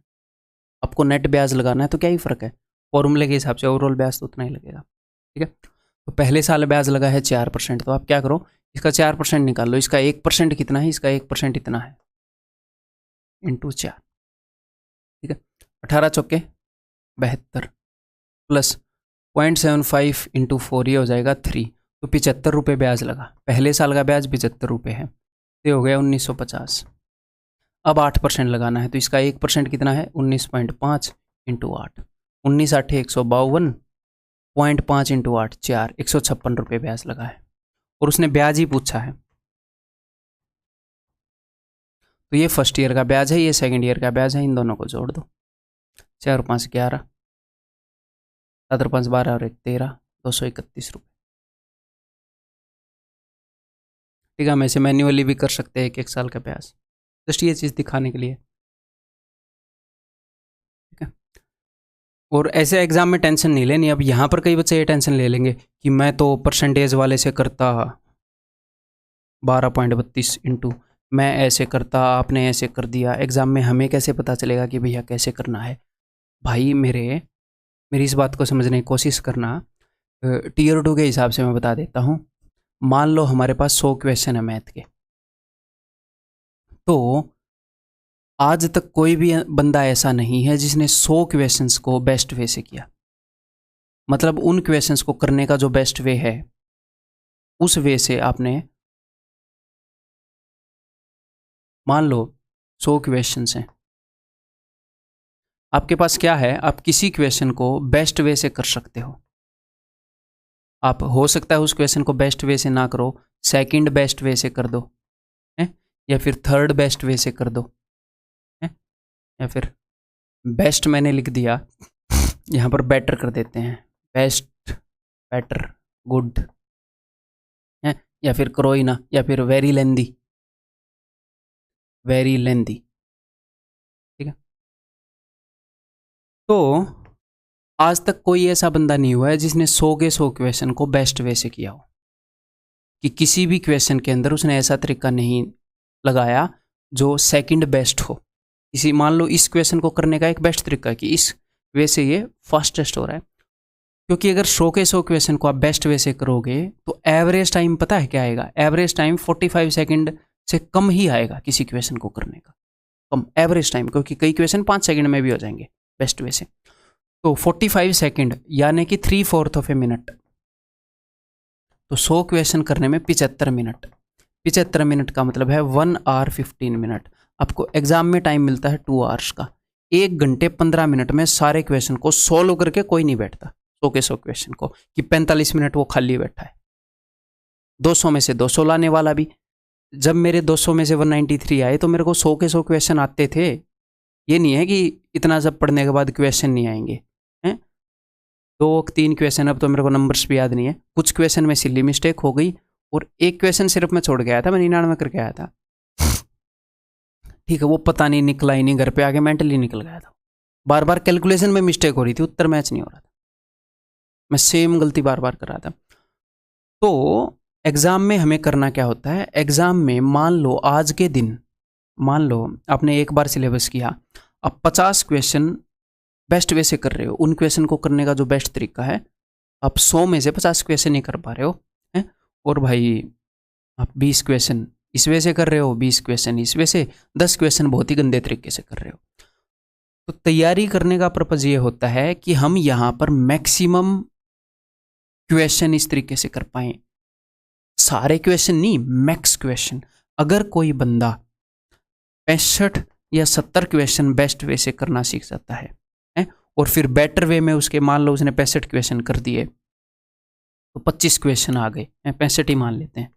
आपको नेट ब्याज लगाना है तो क्या ही फ़र्क है, फॉर्मूले के हिसाब से ओवरऑल ब्याज तो उतना ही लगेगा, ठीक है। तो पहले साल ब्याज लगा है 4%, तो आप क्या करो, इसका 4% निकाल लो। इसका 1% कितना है? इसका 1% इतना है, इंटू 4, ठीक है। 18 चौके 72 प्लस 0.75 इंटू 4, ये हो जाएगा 3। तो 75 रुपये ब्याज लगा। पहले साल का ब्याज 75 रुपये है, ये हो गया 1950। अब 8% लगाना है, तो इसका 1% कितना है? 19.5 इंटू 8, 19 8 152, 0.5 इंटू 8 4, 156 रुपये ब्याज लगा है। और उसने ब्याज ही पूछा है, तो ये फर्स्ट ईयर का ब्याज है, ये सेकंड ईयर का ब्याज है। इन दोनों को जोड़ दो, 4 और 5 11, 7 और 5 12 और 1 13, 231 रुपये। ठीक है, हम ऐसे मैन्युअली भी कर सकते हैं एक एक साल का ब्याज, जस्ट ये चीज़ दिखाने के लिए, ठीक है। और ऐसे एग्जाम में टेंशन नहीं लेनी। अब यहाँ पर कई बच्चे ये टेंशन ले लेंगे कि मैं तो परसेंटेज वाले से करता 12.32 इंटू, मैं ऐसे करता, आपने ऐसे कर दिया। एग्ज़ाम में हमें कैसे पता चलेगा कि भैया कैसे करना है? भाई मेरी इस बात को समझने की कोशिश करना। टीयर 2 के हिसाब से मैं बता देता हूँ। मान लो हमारे पास 100 क्वेश्चन है मैथ के, तो आज तक कोई भी बंदा ऐसा नहीं है जिसने 100 क्वेश्चंस को बेस्ट वे से किया। मतलब उन क्वेश्चंस को करने का जो बेस्ट वे है, उस वे से आपने, मान लो 100 क्वेश्चंस हैं, आपके पास क्या है, आप किसी क्वेश्चन को बेस्ट वे से कर सकते हो। आप हो सकता है उस क्वेश्चन को बेस्ट वे से ना करो, सेकंड बेस्ट वे से कर दो, है? या फिर थर्ड बेस्ट वे से कर दो, है? या फिर बेस्ट मैंने लिख दिया, यहाँ पर बेटर कर देते हैं, बेस्ट, बेटर, गुड, है? या फिर करो ही ना, या फिर वेरी लेंदी, वेरी लेंदी, तो आज तक कोई ऐसा बंदा नहीं हुआ है जिसने 100 के 100 क्वेश्चन को बेस्ट वे से किया हो, कि किसी भी क्वेश्चन के अंदर उसने ऐसा तरीका नहीं लगाया जो सेकंड बेस्ट हो। इसी मान लो इस क्वेश्चन को करने का एक बेस्ट तरीका है कि इस वे से ये फास्टेस्ट हो रहा है, क्योंकि अगर 100 के 100 क्वेश्चन को आप बेस्ट वे से करोगे तो एवरेज टाइम पता है क्या आएगा? एवरेज टाइम 45 सेकंड से कम ही आएगा किसी क्वेश्चन को करने का, कम एवरेज टाइम, क्योंकि कई क्वेश्चन 5 सेकंड में भी हो जाएंगे बेस्ट वे से। तो 45 सेकंड यानी कि 3/4 ऑफ ए मिनट, तो 100 क्वेश्चन करने में 75 मिनट। 75 मिनट का मतलब है 1 आवर 15 मिनट। आपको एग्जाम में टाइम मिलता है 2 आवर्स का। 1 घंटे 15 मिनट में सारे क्वेश्चन को सॉल्व करके कोई नहीं बैठता 100 के 100 क्वेश्चन को, कि 45 मिनट वो खाली बैठा है। 200 में से 200 लाने वाला भी, जब मेरे 200 में से 193 आए तो मेरे को 100 के 100 क्वेश्चन आते थे। ये नहीं है कि इतना सब पढ़ने के बाद क्वेश्चन नहीं आएंगे हैं। 2-3 क्वेश्चन, अब तो मेरे को नंबर्स भी याद नहीं है, कुछ क्वेश्चन में सिली मिस्टेक हो गई और एक क्वेश्चन सिर्फ मैं छोड़ के आया था, मैं 99 करके आया था। ठीक है, वो पता नहीं निकला ही नहीं, घर पे आके मेंटली निकल गया था। बार बार कैलकुलेशन में मिस्टेक हो रही थी, उत्तर मैच नहीं हो रहा था, मैं सेम गलती बार बार कर रहा था। तो एग्ज़ाम में हमें करना क्या होता है? एग्ज़ाम में मान लो आज के दिन, मान लो आपने एक बार सिलेबस किया, अब 50 क्वेश्चन बेस्ट वे से कर रहे हो। उन क्वेश्चन को करने का जो बेस्ट तरीका है, आप 100 में से 50 क्वेश्चन ही कर पा रहे हो हैं, और भाई आप 20 क्वेश्चन इस वे से कर रहे हो, 20 क्वेश्चन इस वे से, 10 क्वेश्चन बहुत ही गंदे तरीके से कर रहे हो। तो तैयारी करने का पर्पज़ ये होता है कि हम यहाँ पर मैक्सिमम क्वेश्चन इस तरीके से कर पाएँ। सारे क्वेश्चन नहीं, मैक्स क्वेश्चन। अगर कोई बंदा 65 या 70 क्वेश्चन बेस्ट वे से करना सीख जाता है और फिर बेटर वे में उसके, मान लो उसने 65 क्वेश्चन कर दिए तो 25 क्वेश्चन आ गए, 65 ही मान लेते हैं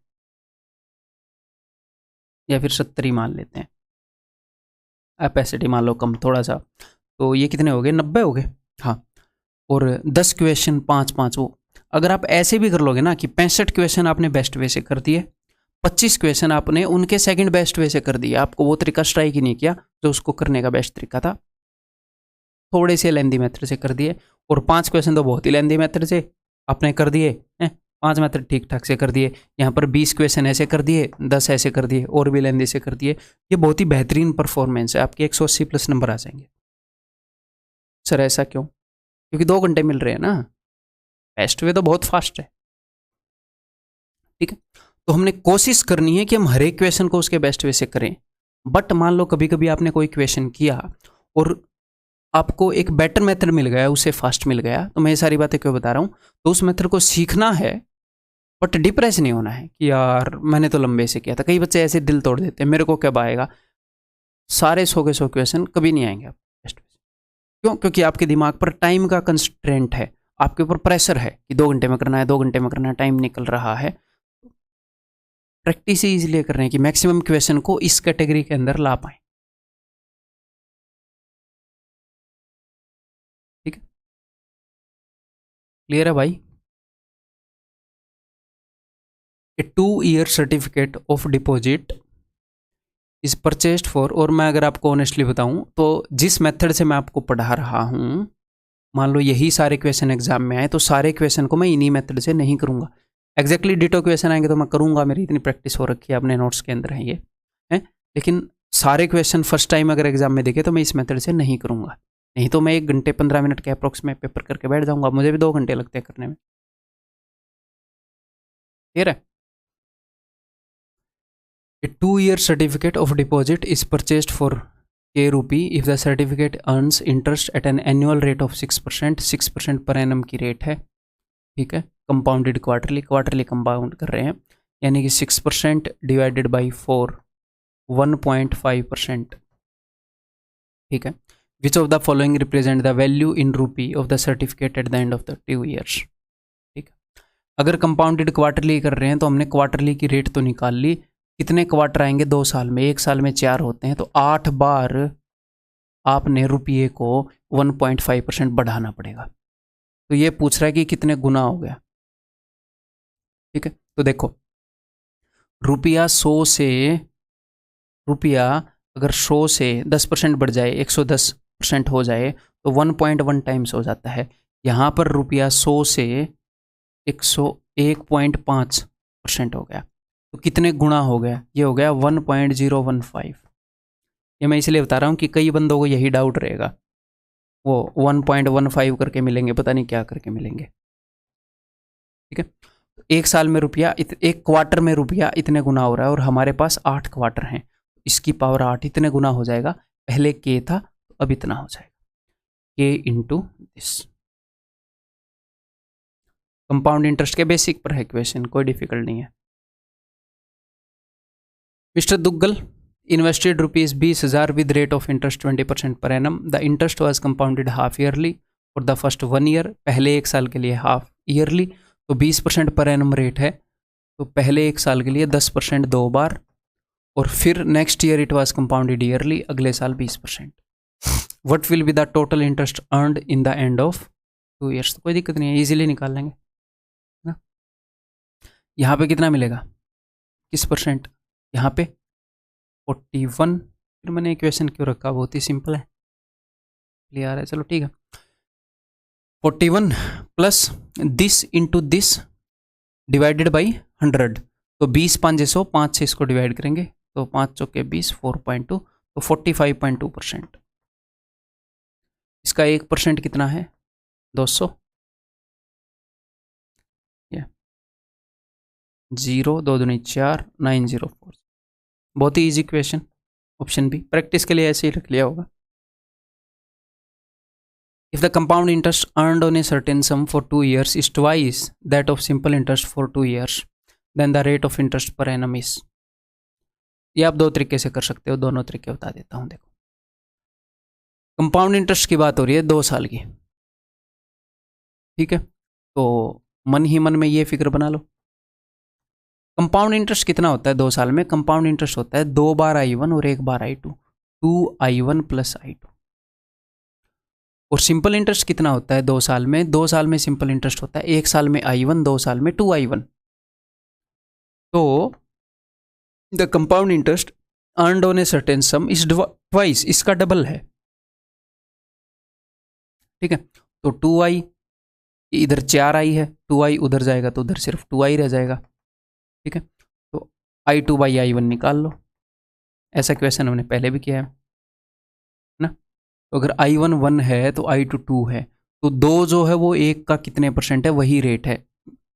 या फिर 70 ही मान लेते हैं, 65 ही मान लो, कम थोड़ा सा, तो ये कितने हो गए? 90 हो गए। हाँ, और 10 क्वेश्चन 5-5, वो अगर आप ऐसे भी कर लोगे ना कि 65 क्वेश्चन आपने बेस्ट वे से कर दिए, 25 क्वेश्चन आपने उनके सेकंड बेस्ट वे से कर दिए, आपको वो तरीका स्ट्राइक ही नहीं किया जो उसको करने का बेस्ट तरीका था, थोड़े से लेंदी मेथड से कर दिए, और 5 क्वेश्चन तो बहुत ही लेंदी मेथड से आपने कर दिए, 5 मेथड ठीक ठाक से कर दिए। यहाँ पर 20 क्वेश्चन ऐसे कर दिए, 10 ऐसे कर दिए, और भी लेंदी से कर दिए। ये बहुत ही बेहतरीन परफॉर्मेंस है, आपके 180 प्लस नंबर आ जाएंगे। सर ऐसा क्यों? क्योंकि 2 घंटे मिल रहे हैं ना, बेस्ट वे तो बहुत फास्ट है। ठीक है, तो हमने कोशिश करनी है कि हम हर एक क्वेश्चन को उसके बेस्ट वे से करें। बट मान लो कभी कभी आपने कोई क्वेश्चन किया और आपको एक बेटर मेथड मिल गया, उसे फास्ट मिल गया, तो मैं ये सारी बातें क्यों बता रहा हूँ? तो उस मेथड को सीखना है, बट डिप्रेस नहीं होना है कि यार मैंने तो लंबे से किया था। कई बच्चे ऐसे दिल तोड़ देते हैं, मेरे को कब आएगा? सारे 100 के 100 क्वेश्चन कभी नहीं आएंगे आप बेस्ट वे से। क्यों? क्योंकि आपके दिमाग पर टाइम का कंस्ट्रेंट है, आपके ऊपर प्रेशर है कि 2 घंटे में करना है, 2 घंटे में करना है, टाइम निकल रहा है। प्रैक्टिस ही इसलिए कर रहे हैं कि मैक्सिमम क्वेश्चन को इस कैटेगरी के अंदर ला पाए। ठीक है, क्लियर है भाई? ए 2-year certificate of deposit is purchased for, और मैं अगर आपको ऑनेस्टली बताऊं तो जिस मेथड से मैं आपको पढ़ा रहा हूं, मान लो यही सारे क्वेश्चन एग्जाम में आए तो सारे क्वेश्चन को मैं इन्हीं मेथड से नहीं करूंगा। एग्जैक्टली डिटो क्वेश्चन आएंगे तो मैं करूंगा, मेरी इतनी प्रैक्टिस हो रखी है, अपने नोट्स के अंदर है ये है। लेकिन सारे क्वेश्चन फर्स्ट टाइम अगर एग्जाम में देखे तो मैं इस मेथड से नहीं करूंगा, नहीं तो मैं 1 घंटे 15 मिनट के अप्रोक्स में पेपर करके बैठ जाऊंगा, मुझे भी 2 घंटे लगते हैं करने में। क्लियर है? A 2-year certificate of deposit is purchased for K rupee if the certificate earns interest at an annual rate of 6%। 6% पर annum की रेट है। ठीक है, कंपाउंडेड क्वार्टरली कंपाउंड कर रहे हैं, यानी कि 6% डिवाइडेड बाई 4, 1.5%। ठीक है, which of the following represent the value in rupee of the certificate at the end of the 2 years। ठीक है, अगर कंपाउंडेड क्वार्टरली कर रहे हैं तो हमने क्वार्टरली की रेट तो निकाल ली, कितने क्वार्टर आएंगे 2 साल में, 1 साल में 4 होते हैं, तो 8 बार आपने रुपये को 1.5% बढ़ाना पड़ेगा। तो ये पूछ रहा है कि कितने गुना हो गया। ठीक है, तो देखो रुपया 100 से, रुपया अगर 100 से 10% बढ़ जाए, 110% हो जाए, तो 1.1 टाइम्स हो जाता है। यहाँ पर रुपया 100 से 101.5% हो गया, तो कितने गुना हो गया? ये हो गया 1.015। ये मैं इसलिए बता रहा हूँ कि कई बंदों को यही डाउट रहेगा, वो 1.15 करके मिलेंगे, पता नहीं क्या करके मिलेंगे। ठीक है, एक साल में रुपया एक क्वार्टर में रुपया इतने गुना हो रहा है और हमारे पास 8 क्वार्टर हैं, इसकी पावर 8 इतने गुना हो जाएगा। पहले के था तो अब इतना हो जाएगा, के इंटू दिस। कंपाउंड इंटरेस्ट के बेसिक पर है क्वेश्चन, कोई डिफिकल्ट नहीं है। Mister Duggal invested rupees 20,000 with rate of interest 20% per annum. The interest was compounded half yearly for the first 1 year. पहले एक साल के लिए हाफ ईयरली, तो 20% पर एनम रेट है, तो पहले एक साल के लिए 10% 2 बार, और फिर next year it was compounded yearly, अगले साल 20%। What will be the total interest earned in the end of 2 years? तो कोई दिक्कत नहीं है, इजीली निकाल लेंगे ना। यहाँ पे कितना मिलेगा, किस परसेंट? यहाँ पे 41। फिर मैंने इक्वेशन क्यों रखा, बहुत ही सिंपल है, क्लियर है, चलो ठीक है। 41 plus this into this divided by 100, तो 20 5 100, 5 से इसको डिवाइड करेंगे तो 5 चौके 20, 4.2, तो 45.2%। इसका 1% कितना है, 200, 0 2 दूनी 4, 904। बहुत ही easy question, option B. Practice के लिए ऐसे ही रख लिया होगा। If the compound interest earned on a certain sum for 2 years is twice that of simple interest for 2 years, then the rate of interest per annum is। ये आप दो तरीके से कर सकते हो, दोनों तरीके बता देता हूं। देखो, कंपाउंड इंटरेस्ट की बात हो रही है 2 साल की, ठीक है, तो मन ही मन में ये फिगर बना लो। कंपाउंड इंटरेस्ट कितना होता है 2 साल में? कंपाउंड इंटरेस्ट होता है 2 बार I1 और 1 बार I2, 2I1 प्लस I2। और सिंपल इंटरेस्ट कितना होता है 2 साल में? 2 साल में सिंपल इंटरेस्ट होता है 1 साल में I1, 2 साल में 2I1। तो the compound interest earned on a certain some is twice, इसका डबल है, ठीक है। तो 2I, इधर 4I है, 2I उधर जाएगा तो उधर सिर्फ 2I रह जाएगा, ठीक है। तो I2 बाई I1 निकाल लो, ऐसा क्वेश्चन हमने पहले भी किया है ना। तो अगर I1 1 है तो I2 2 है, तो 2 जो है वो 1 का कितने परसेंट है, वही रेट है।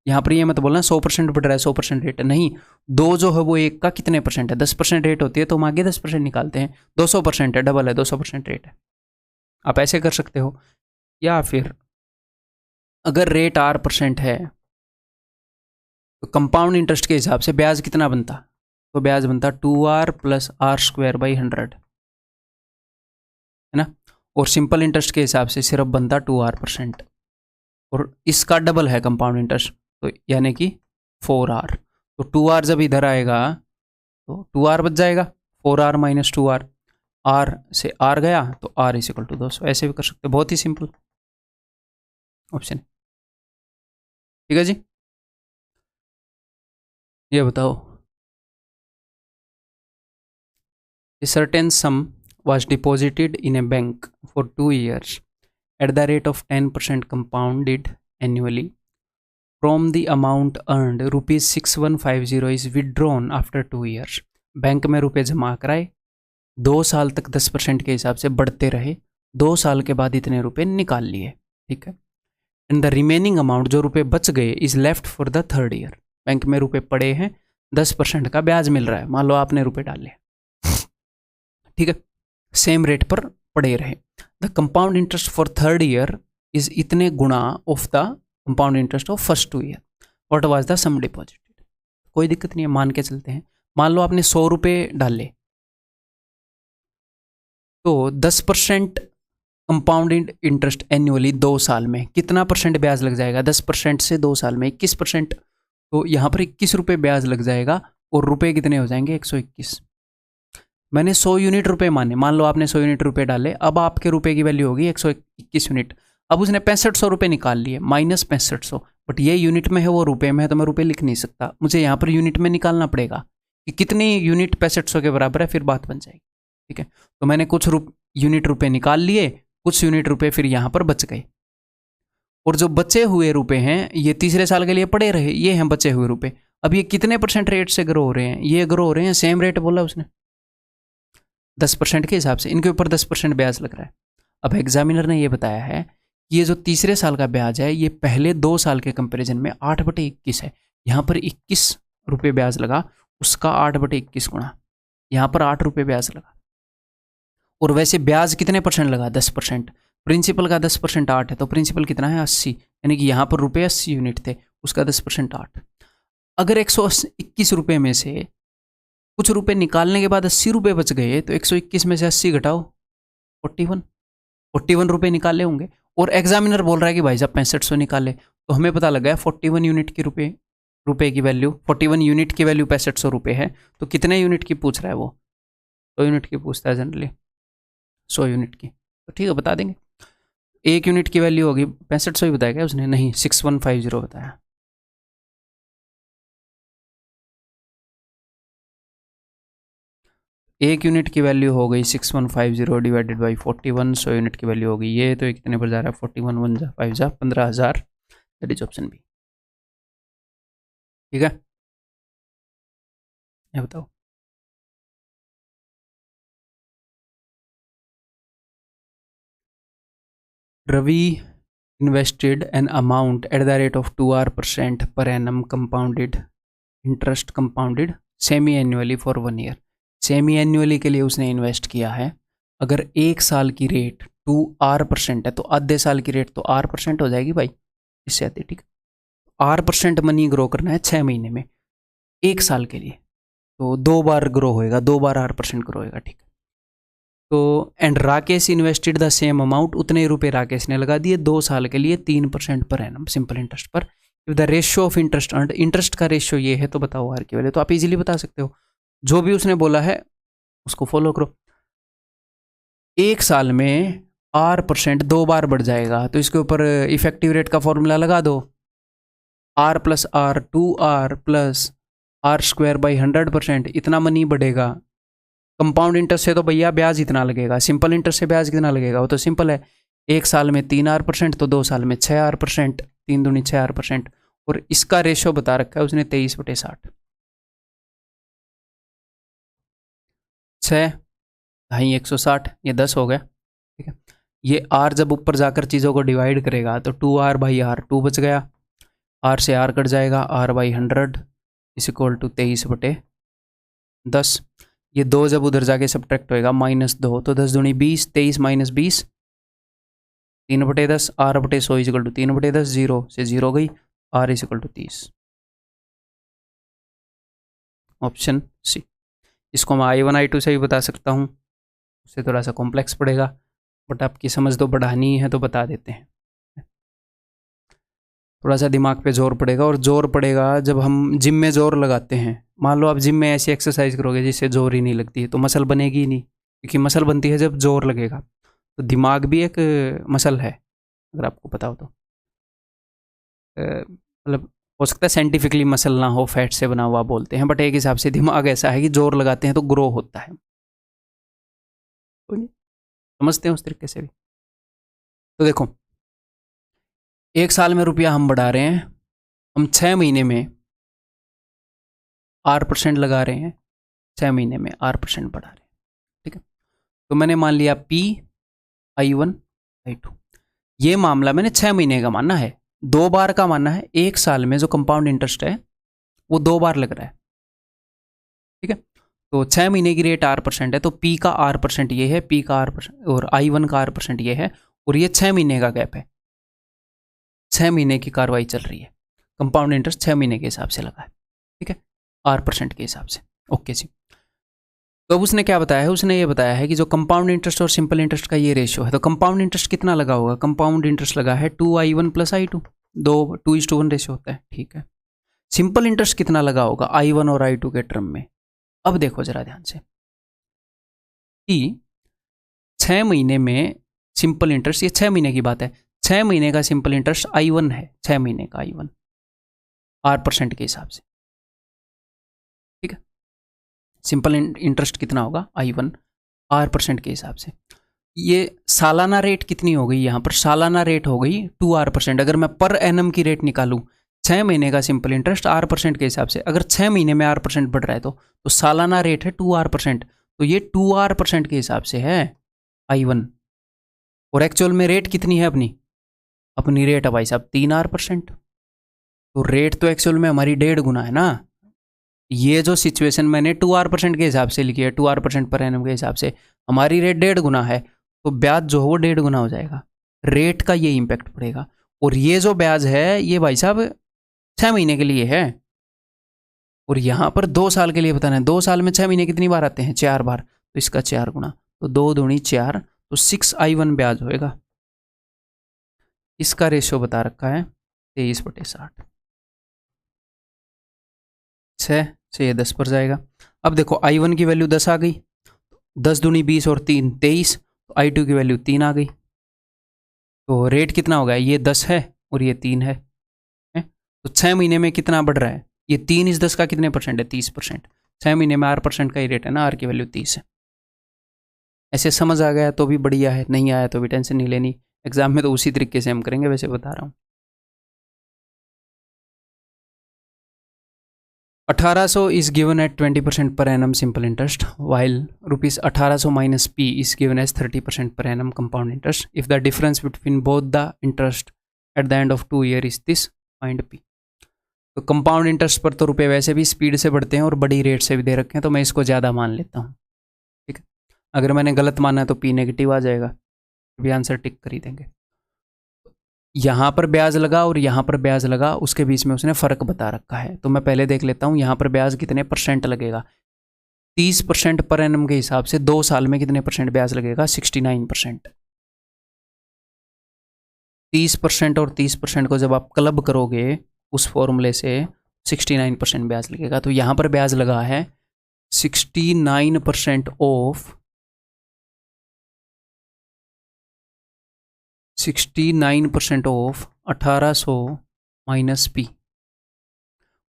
यहाँ पर ये मत बोलना 100% बढ़ रहा है 100% रेट है, नहीं, 2 जो है वो 1 का कितने परसेंट है, 10% रेट होती है तो हम आगे 10% निकालते हैं, 200% है, डबल है, 200% रेट है। आप ऐसे कर सकते हो, या फिर अगर रेट R% है तो कंपाउंड इंटरेस्ट के हिसाब से ब्याज कितना बनता, तो ब्याज बनता 2R प्लस R² बाई 100, है ना। और सिंपल इंटरेस्ट के हिसाब से सिर्फ बनता 2R%, और इसका डबल है कंपाउंड इंटरेस्ट, तो यानी कि 4R। तो 2R जब इधर आएगा तो 2R बच जाएगा, 4R माइनस 2R, R से R गया तो R इज इक्वल टू 200। ऐसे भी कर सकते, बहुत ही सिंपल ऑप्शन, ठीक है जी। ये बताओ, a certain sum was deposited in a bank for 2 years at the rate of 10% compounded annually. From the amount earned, rupees 6150 is withdrawn after 2 years. Bank में रुपए जमा कराए, 2 साल तक 10% के हिसाब से बढ़ते रहे, 2 साल के बाद इतने रुपए निकाल लिए, ठीक है। एंड द रिमेनिंग अमाउंट, जो रुपए बच गए, is left for the 3rd year। Bank में रुपए पड़े हैं, 10% का ब्याज मिल रहा है, मान लो आपने रुपए डाले, ठीक है, सेम रेट पर पड़े रहे। The compound interest for 3rd year is इतने गुना of the compound interest of first 2 year। What was the sum deposited? कोई दिक्कत नहीं है, मान के चलते हैं। मान लो आपने 100 रुपये डाले, तो 10% कंपाउंडेड इंटरेस्ट एनुअली 2 साल में कितना परसेंट ब्याज लग जाएगा? 10% से 2 साल में 21%, तो यहाँ पर 21 रुपये ब्याज लग जाएगा, और रुपए कितने हो जाएंगे? 121। मैंने 100 यूनिट रुपए माने, मान लो आपने 100 यूनिट रुपए डाले, अब आपके रुपए की वैल्यू होगी 121 यूनिट। अब उसने 6500 रुपये निकाल लिए, माइनस 6500, बट ये यूनिट में है, वो रुपए में है, तो मैं रुपए लिख नहीं सकता, मुझे यहाँ पर यूनिट में निकालना पड़ेगा कि कितनी यूनिट 6500 के बराबर है, फिर बात बन जाएगी, ठीक है। तो मैंने कुछ यूनिट रुपए निकाल लिए कुछ यूनिट रुपए फिर यहाँ पर बच गए, और जो बचे हुए रुपए हैं ये तीसरे साल के लिए पड़े रहे, ये हैं बचे हुए रुपए। अब ये कितने % रेट से ग्रो हो रहे हैं? ये ग्रो हो रहे हैं सेम रेट बोला उसने 10% के हिसाब से, इनके ऊपर 10% ब्याज लग रहा है। अब एग्जामिनर ने ये बताया है कि ये जो तीसरे साल का ब्याज है ये पहले 2 साल के कंपेरिजन में 8/21 है। यहाँ पर 21 रुपये ब्याज लगा, उसका 8/21 गुणा, यहाँ पर 8 रुपये ब्याज लगा। और वैसे ब्याज कितने % लगा? 10%। प्रिंसिपल का 10% 8 है, तो प्रिंसिपल कितना है? 80, यानी कि यहाँ पर रुपये 80 यूनिट थे, उसका 10% 8। अगर 121 रुपये में से कुछ रुपए निकालने के बाद 80 रुपये बच गए, तो 121 में से 80 घटाओ 41 रुपये निकाले होंगे। और एग्जामिनर बोल रहा है कि भाई साहब 6500 निकाले, तो हमें पता लगा है 41 यूनिट की रुपए की वैल्यू, 41 यूनिट की वैल्यू 6500 रुपये है। तो कितने यूनिट की पूछ रहा है वो? 100 यूनिट की पूछता है जनरली, 100 यूनिट की। तो ठीक है, बता देंगे। 1 यूनिट की वैल्यू होगी 6500 ही बताया क्या उसने? नहीं, 6150 बताया। एक यूनिट की वैल्यू हो गई 6150 डिवाइडेड बाई 41, 100 यूनिट की वैल्यू होगी ये, तो कितने पर जा रहा है? 41 1 जा 5 जा 15,000, दैट इज ऑप्शन बी। ठीक है, ये बताओ। Ravi invested an amount at the rate of 2% per annum compounded interest compounded semi annually for 1 year। Semi annually के लिए उसने इन्वेस्ट किया है। अगर 1 साल की रेट 2% है तो आधे साल की रेट तो R% हो जाएगी भाई, इससे आती। ठीक है, R% मनी ग्रो करना है 6 महीने में 1 साल के लिए, तो 2 बार ग्रो होएगा, 2 बार R% ग्रो होएगा। ठीक है, तो and Rakesh invested the same amount, उतने रुपए राकेश ने लगा दिए 2 साल के लिए 3% पर एनम सिंपल इंटरेस्ट पर। The ratio of interest earned, interest का रेशियो ये है, तो बताओ आर की वैल्यू। तो आप इजीली बता सकते हो, जो भी उसने बोला है उसको फॉलो करो। 1 साल में R% 2 बार बढ़ जाएगा, तो इसके ऊपर इफेक्टिव रेट का फॉर्मूला लगा दो, R plus R 2R plus R²/100%, इतना मनी बढ़ेगा। कंपाउंड इंटरेस्ट से तो भैया ब्याज इतना लगेगा, सिंपल इंटरेस्ट से ब्याज कितना लगेगा? वो तो सिंपल है, 1 साल में 3R%, तो 2 साल में 6R%, 3 दूनी 6R%, और इसका रेशो बता रखा है उसने 23/60। 6 ढाई 160, ये 10 हो गया। ठीक है, ये R जब ऊपर जाकर चीज़ों को डिवाइड करेगा तो 2R/R 2 बच गया, R से R कट जाएगा, R/100 इज इक्वल टू 23/10। ये 2 जब उधर जाके सब्ट्रैक्ट होएगा -2, तो 10 दूनी 20, 23 - 20 3/10, R/100 इज इक्वल टू 3/10, 0 से 0 गई, R is equal to 30। Option C. इसको मैं I1 I2 से भी बता सकता हूँ, उससे थोड़ा सा कॉम्प्लेक्स पड़ेगा, बट आपकी समझ तो बढ़ानी है तो बता देते हैं। थोड़ा सा दिमाग पे जोर पड़ेगा, और जोर पड़ेगा जब हम जिम में जोर लगाते हैं। मान लो आप जिम में ऐसी एक्सरसाइज करोगे जिससे जोर ही नहीं लगती है, तो मसल बनेगी ही नहीं, क्योंकि मसल बनती है जब जोर लगेगा। तो दिमाग भी एक मसल है, अगर आपको पता हो तो। मतलब हो सकता है साइंटिफिकली मसल ना हो, फैट से बना हुआ बोलते हैं, बट एक हिसाब से दिमाग ऐसा है कि जोर लगाते हैं तो ग्रो होता है। समझते हैं उस तरीके से भी। तो देखो, 1 साल में रुपया हम बढ़ा रहे हैं, हम 6 महीने में R% लगा रहे हैं, 6 महीने में R% बढ़ा रहे हैं। ठीक है, तो मैंने मान लिया P I1 I2, ये मामला मैंने 6 महीने का मानना है, 2 बार का मानना है। 1 साल में जो कंपाउंड इंटरेस्ट है वो 2 बार लग रहा है। ठीक है, तो 6 महीने की रेट R% है, तो P का R% ये है, P का R% और I1 का R% ये है, और ये 6 महीने का गैप है, 6 महीने की कार्रवाई चल रही है। कंपाउंड इंटरेस्ट 6 महीने के हिसाब से लगा है। ठीक है, R% के हिसाब से। ओके जी, तो अब उसने क्या बताया है? उसने ये बताया है कि जो कंपाउंड इंटरेस्ट और सिंपल इंटरेस्ट का ये रेशियो है, तो कंपाउंड इंटरेस्ट कितना लगा होगा? कंपाउंड इंटरेस्ट लगा है 2I1 + I2, 2:1 रेशियो होता है। ठीक है, सिंपल इंटरेस्ट कितना लगा होगा I1 और I2 के टर्म में? अब देखो जरा ध्यान से कि 6 महीने में सिंपल इंटरेस्ट, ये 6 महीने की बात है, 6 महीने का सिंपल इंटरेस्ट I1 है, 6 महीने का I1 R% के हिसाब से। ठीक है, सिंपल इंटरेस्ट कितना होगा? I1 R% के हिसाब से। ये सालाना रेट कितनी हो गई, यहाँ पर सालाना रेट हो गई 2R%। अगर मैं पर एनम की रेट निकालूं 6 महीने का सिंपल इंटरेस्ट R% के हिसाब से, अगर 6 महीने में R% बढ़ रहा है तो सालाना रेट है 2R%। तो ये 2R% के हिसाब से है I1। और एक्चुअल में रेट कितनी है अपनी, अपनी रेट है भाई साहब 3R%। तो रेट तो एक्चुअल में हमारी 1.5 गुना है ना। ये जो सिचुएशन मैंने 2R% के हिसाब से लिखी है, 2R% पर एनम के हिसाब से, हमारी रेट 1.5 गुना है, तो ब्याज जो हो वो 1.5 गुना हो जाएगा। रेट का ये इम्पैक्ट पड़ेगा। और ये जो ब्याज है ये भाई साहब 6 महीने के लिए है, और यहाँ पर 2 साल के लिए बताना है। 2 साल में 6 महीने कितनी बार आते हैं, 4 बार, तो इसका 4 गुना, तो 2 दूनी 4, तो 6I1 ब्याज होएगा। इसका रेशियो बता रखा है 23/60। 6 से ये 10 पर जाएगा। अब देखो I1 की वैल्यू 10 आ गई, 10 दूनी 20 और 3 23, तो I2 की वैल्यू 3 आ गई। तो रेट कितना होगा, ये 10 है और ये 3 है, तो 6 महीने में कितना बढ़ रहा है, ये 3 इस 10 का कितने परसेंट है, 30%। 6 महीने में R% का ही रेट है ना, R की वैल्यू 30 है। ऐसे समझ आ गया तो भी बढ़िया है, नहीं आया तो भी टेंशन नहीं लेनी, एग्जाम में तो उसी तरीके से हम करेंगे, वैसे बता रहा हूँ। 1800 is given at 20% per annum simple interest, while rupees 1800 minus P is given as 30% per annum compound interest. If the difference between both the interest at the end of 2 years is this, find P. तो compound interest पर तो रुपए वैसे भी speed से बढ़ते हैं और बड़ी रेट से भी दे रखे हैं, तो मैं इसको ज़्यादा मान लेता हूँ। ठीक है, अगर मैंने गलत माना है तो P नेगेटिव आ जाएगा, भी आंसर टिक कर ही देंगे। यहाँ पर ब्याज लगा और यहाँ पर ब्याज लगा, उसके बीच में उसने फ़र्क बता रखा है, तो मैं पहले देख लेता हूँ यहाँ पर ब्याज कितने परसेंट लगेगा। 30% पर एनम के हिसाब से 2 साल में कितने परसेंट ब्याज लगेगा, 69%। 30% और 30% को जब आप क्लब करोगे उस फॉर्मूले से 69% ब्याज लगेगा। तो यहाँ पर ब्याज लगा है 69% ऑफ 1800 माइनस P,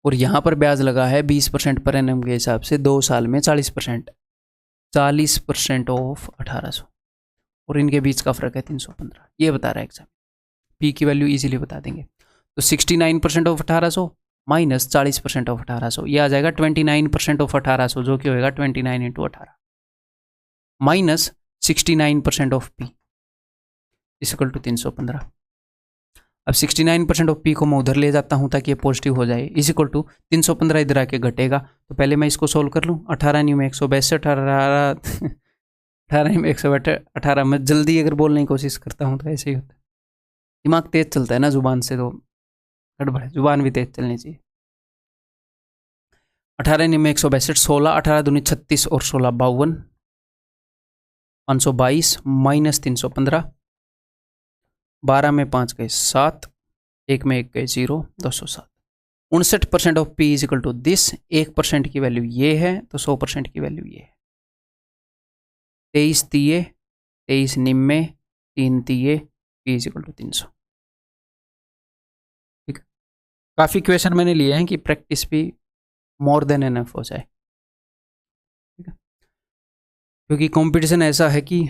और यहाँ पर ब्याज लगा है 20% पर एनम के हिसाब से 2 साल में 40%, 40% ऑफ 1800, और इनके बीच का फ़र्क है 315। ये बता रहा है एग्जाम, P की वैल्यू इजीली बता देंगे। तो 69% ऑफ 1800 माइनस 40% ऑफ 1800, ये आ जाएगा 29% ऑफ 1800, जो कि होएगा 29 into 18 minus 69% of P equal to 315। अब 69% ऑफ P को मैं उधर ले जाता हूँ ताकि ये पॉजिटिव हो जाए, इज इक्वल टू 315 इधर आके घटेगा। तो पहले मैं इसको सोल्व कर लूँ, 18 न्यू में 162, 18 में 118 में जल्दी अगर बोलने की कोशिश करता हूँ तो ऐसे ही होता है, दिमाग तेज चलता है ना जुबान से, तो गड़बड़ है, जुबान भी तेज चलनी चाहिए। 18 न्यू में 162, 16, 18 दूनी 36 और 16 52, 522 माइनस 315, 12 में 5 गए 7, 1 में 1 गए 0, 207। 59% of P is equal to this, 1% की वैल्यू ये है तो 100% की वैल्यू ये है। 23 तिये 23 निम्मे 3 तिये, P इज इक्वल टू 300। ठीक है, काफ़ी क्वेश्चन मैंने लिए हैं कि प्रैक्टिस भी मोर देन एनफ हो जाए। ठीक है, क्योंकि कंपटीशन ऐसा है कि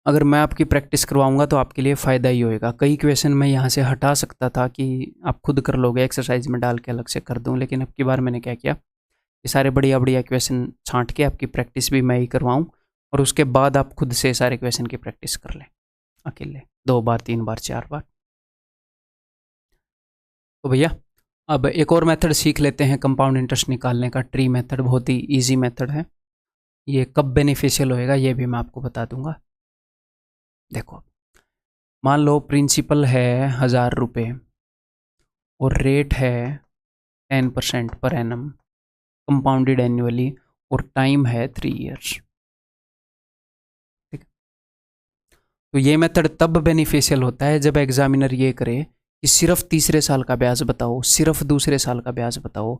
अगर मैं आपकी प्रैक्टिस करवाऊंगा तो आपके लिए फ़ायदा ही होएगा। कई क्वेश्चन मैं यहाँ से हटा सकता था कि आप खुद कर लोगे, एक्सरसाइज में डाल के अलग से कर दूँ, लेकिन अब की बार मैंने क्या किया, ये सारे बढ़िया बढ़िया क्वेश्चन छांट के आपकी प्रैक्टिस भी मैं ही करवाऊँ, और उसके बाद आप खुद से सारे क्वेश्चन की प्रैक्टिस कर लें अकेले, 2 बार 3 बार 4 बार। तो भैया अब एक और मेथड सीख लेते हैं कंपाउंड इंटरेस्ट निकालने का, ट्री मेथड, बहुत ही ईजी मेथड है। ये कब बेनिफिशियल होएगा ये भी मैं आपको बता दूंगा। देखो, मान लो प्रिंसिपल है 1000 रुपये और रेट है 10% पर एनम कंपाउंडेड एनुअली, और टाइम है 3 ईयर्स। ठीक है, तो ये मेथड तब बेनिफिशियल होता है जब एग्जामिनर ये करे कि सिर्फ तीसरे साल का ब्याज बताओ, सिर्फ दूसरे साल का ब्याज बताओ,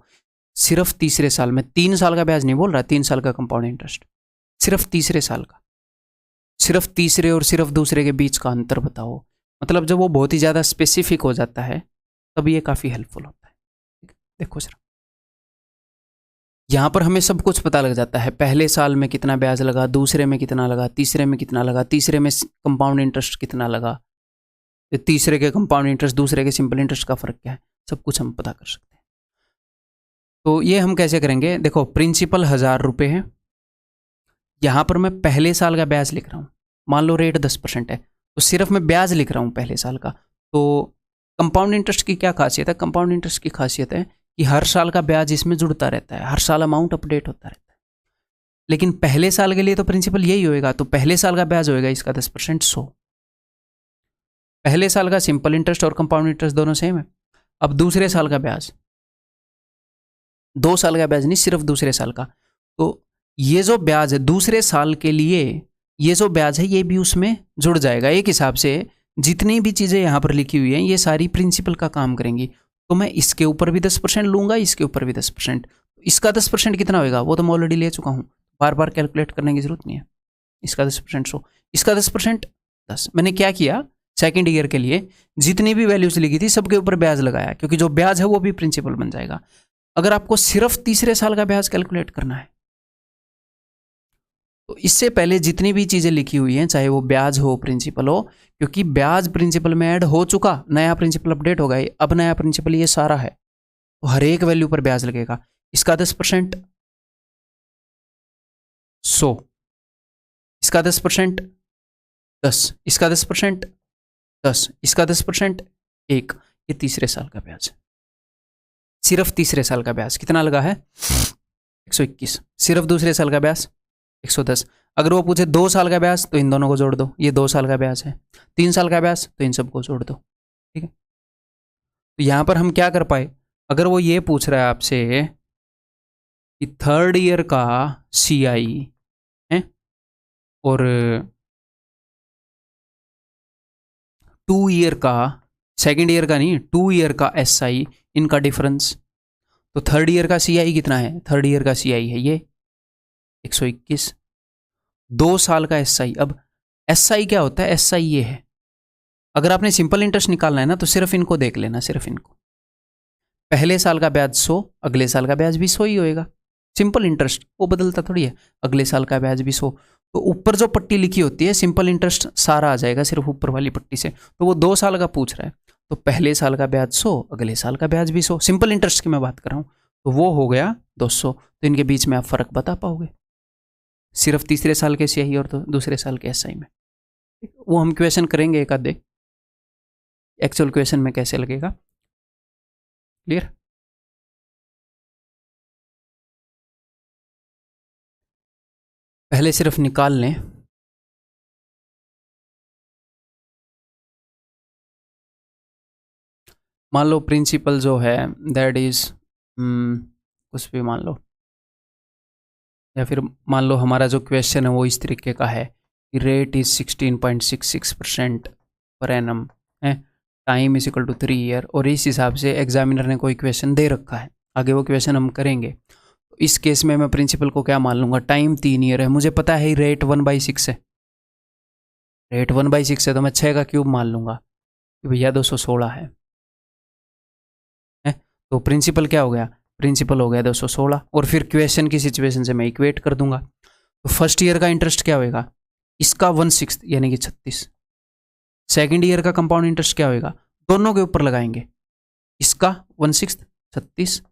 सिर्फ तीसरे साल में, 3 साल का ब्याज नहीं बोल रहा, 3 साल का कंपाउंड इंटरेस्ट, सिर्फ तीसरे साल का, सिर्फ तीसरे और सिर्फ दूसरे के बीच का अंतर बताओ। मतलब जब वो बहुत ही ज़्यादा स्पेसिफिक हो जाता है तब ये काफ़ी हेल्पफुल होता है। ठीक है, देखो सर, यहाँ पर हमें सब कुछ पता लग जाता है, पहले साल में कितना ब्याज लगा, दूसरे में कितना लगा, तीसरे में कितना लगा, तीसरे में कंपाउंड इंटरेस्ट कितना लगा, तीसरे के कंपाउंड इंटरेस्ट दूसरे के सिंपल इंटरेस्ट का फ़र्क क्या है, सब कुछ हम पता कर सकते हैं। तो ये हम कैसे करेंगे, देखो प्रिंसिपल 1000 रुपये है, यहाँ पर मैं पहले साल का ब्याज लिख रहा हूँ, मान लो रेट 10% है, तो सिर्फ मैं ब्याज लिख रहा हूँ पहले साल का। तो कंपाउंड इंटरेस्ट की क्या खासियत है, कंपाउंड इंटरेस्ट की खासियत है कि हर साल का ब्याज इसमें जुड़ता रहता है, हर साल अमाउंट अपडेट होता रहता है। लेकिन पहले साल के लिए तो प्रिंसिपल यही होएगा, तो पहले साल का ब्याज होएगा इसका 10% 100। पहले साल का सिंपल इंटरेस्ट और कंपाउंड इंटरेस्ट दोनों सेम है। अब दूसरे साल का ब्याज, 2 साल का ब्याज नहीं, सिर्फ दूसरे साल का। तो ये जो ब्याज है दूसरे साल के लिए, ये जो ब्याज है ये भी उसमें जुड़ जाएगा। एक हिसाब से जितनी भी चीज़ें यहाँ पर लिखी हुई हैं ये सारी प्रिंसिपल का काम करेंगी। तो मैं इसके ऊपर भी 10% लूँगा, इसके ऊपर भी 10%। इसका 10% कितना होगा वो तो मैं ऑलरेडी ले चुका हूँ, बार बार कैलकुलेट करने की जरूरत नहीं है। इसका 10% 100, इसका 10% 10। मैंने क्या किया, सेकेंड ईयर के लिए जितनी भी वैल्यूज लिखी थी सबके ऊपर ब्याज लगाया, क्योंकि जो ब्याज है वो भी प्रिंसिपल बन जाएगा। अगर आपको सिर्फ तीसरे साल का ब्याज कैलकुलेट करना है तो इससे पहले जितनी भी चीज़ें लिखी हुई हैं, चाहे वो ब्याज हो प्रिंसिपल हो, क्योंकि ब्याज प्रिंसिपल में ऐड हो चुका, नया प्रिंसिपल अपडेट होगा, अब नया प्रिंसिपल ये सारा है, तो हर एक वैल्यू पर ब्याज लगेगा। इसका 10% 100, इसका 10% 10, इसका 10% 10, इसका 10% 1। ये तीसरे साल का ब्याज, सिर्फ तीसरे साल का ब्याज कितना लगा है 121। सिर्फ दूसरे साल का ब्याज 110। अगर वो पूछे 2 साल का ब्याज तो इन दोनों को जोड़ दो, ये 2 साल का ब्याज है। 3 साल का ब्याज तो इन सबको जोड़ दो, ठीक है। तो यहां पर हम क्या कर पाए, अगर वो ये पूछ रहा है आपसे कि थर्ड ईयर का CI है और 2 ईयर का, सेकेंड ईयर का नहीं, 2 ईयर का SI, इनका डिफरेंस, तो थर्ड ईयर का CI कितना है, थर्ड ईयर का CI है ये 121। 2 साल का SI, अब SI क्या होता है, SI ये है। अगर आपने सिंपल इंटरेस्ट निकालना है ना तो सिर्फ इनको देख लेना, सिर्फ इनको। पहले साल का ब्याज 100, अगले साल का ब्याज भी 100 ही होएगा। सिंपल इंटरेस्ट वो बदलता थोड़ी है, अगले साल का ब्याज भी 100। तो ऊपर जो पट्टी लिखी होती है सिंपल इंटरेस्ट सारा आ जाएगा सिर्फ ऊपर वाली पट्टी से। तो वो 2 साल का पूछ रहा है, तो पहले साल का ब्याज 100, अगले साल का ब्याज भी 100, सिंपल इंटरेस्ट की मैं बात कर रहा हूँ, तो वो हो गया 200। तो इनके बीच में आप फर्क बता पाओगे सिर्फ तीसरे साल के CI और तो दूसरे साल के SI में। वो हम क्वेश्चन करेंगे एक आधे, एक्चुअल क्वेश्चन में कैसे लगेगा, क्लियर। पहले सिर्फ निकाल लें। मान लो प्रिंसिपल जो है दैट इज कुछ भी मान लो, या फिर मान लो हमारा जो क्वेश्चन है वो इस तरीके का है कि रेट इज 16.66% पर एनम है, time is equal to 3 year, और इस हिसाब से एग्जामिनर ने कोई क्वेश्चन दे रखा है। आगे वो क्वेश्चन हम करेंगे। तो इस केस में मैं प्रिंसिपल को क्या मान लूँगा, टाइम 3 ईयर है, मुझे पता है रेट 1/6 है, रेट 1/6 है, तो मैं 6 का क्यूब मान लूँगा कि भैया 216 है। तो प्रिंसिपल क्या हो गया, प्रिंसिपल हो गया 216, और फिर क्वेश्चन की सिचुएशन से मैं इक्वेट कर दूंगा। तो फर्स्ट ईयर का इंटरेस्ट क्या होएगा, इसका 1/6 यानी कि 36। सेकेंड ईयर का कंपाउंड इंटरेस्ट क्या होएगा, दोनों के ऊपर लगाएंगे, इसका 1/6 36,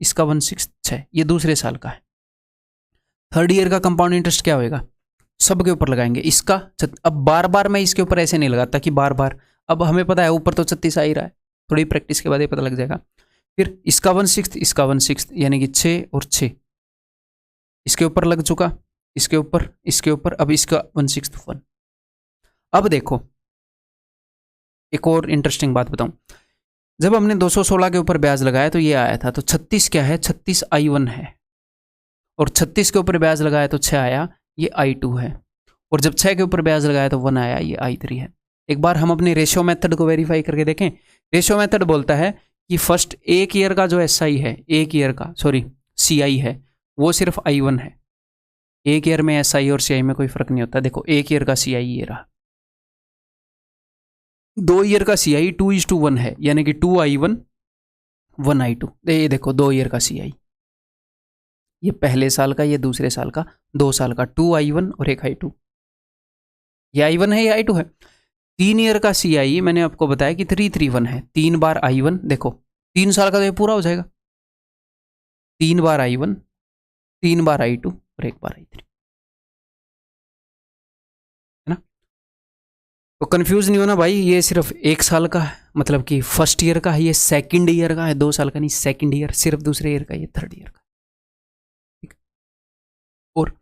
इसका 1/6 6, ये दूसरे साल का है। थर्ड ईयर का कंपाउंड इंटरेस्ट क्या होएगा, सब के ऊपर लगाएंगे, इसका अब बार बार मैं इसके ऊपर ऐसे नहीं लगाता कि बार बार, अब हमें पता है ऊपर तो 36 आ ही रहा है, थोड़ी प्रैक्टिस के बाद ये पता लग जाएगा। फिर इसका 1/6, इसका 1/6 यानी कि 6 और 6, इसके ऊपर लग चुका, इसके ऊपर, इसके ऊपर, अब इसका 1/6 1। अब देखो एक और इंटरेस्टिंग बात बताऊं, जब हमने 216 के ऊपर ब्याज लगाया तो ये आया था, तो 36 क्या है, 36 I1 है, और 36 के ऊपर ब्याज लगाया तो 6 आया, ये I2 है, और जब 6 के ऊपर ब्याज लगाया तो 1 आया, ये I3 है। एक बार हम अपने रेशियो मेथड को वेरीफाई करके देखें। रेशियो मेथड बोलता है कि फर्स्ट एक ईयर का जो SI है, एक ईयर का CI है, वो सिर्फ I1 है। एक ईयर में SI और CI में कोई फर्क नहीं होता। देखो एक ईयर का CI ये रहा, 2 ईयर का CI 2:1 है, यानी कि 2 I1 1 I2। ये देखो 2 ईयर का CI, ये पहले साल का, ये दूसरे साल का, 2 साल का, 2I1 और एक I2। ये I1 है, ये I2 है। 3 ईयर का CIE मैंने आपको बताया कि 331 है। 3 बार I1, देखो 3 साल का तो ये पूरा हो जाएगा। 3 बार I1, 3 बार I2 और एक बार I3, है ना। तो कंफ्यूज नहीं होना भाई, ये सिर्फ 1 साल का है, मतलब कि फर्स्ट ईयर का है, ये सेकंड ईयर का है, 2 साल का नहीं, सेकंड ईयर सिर्फ दूसरे ईयर का, ये थर्ड ईयर का। ठीक। और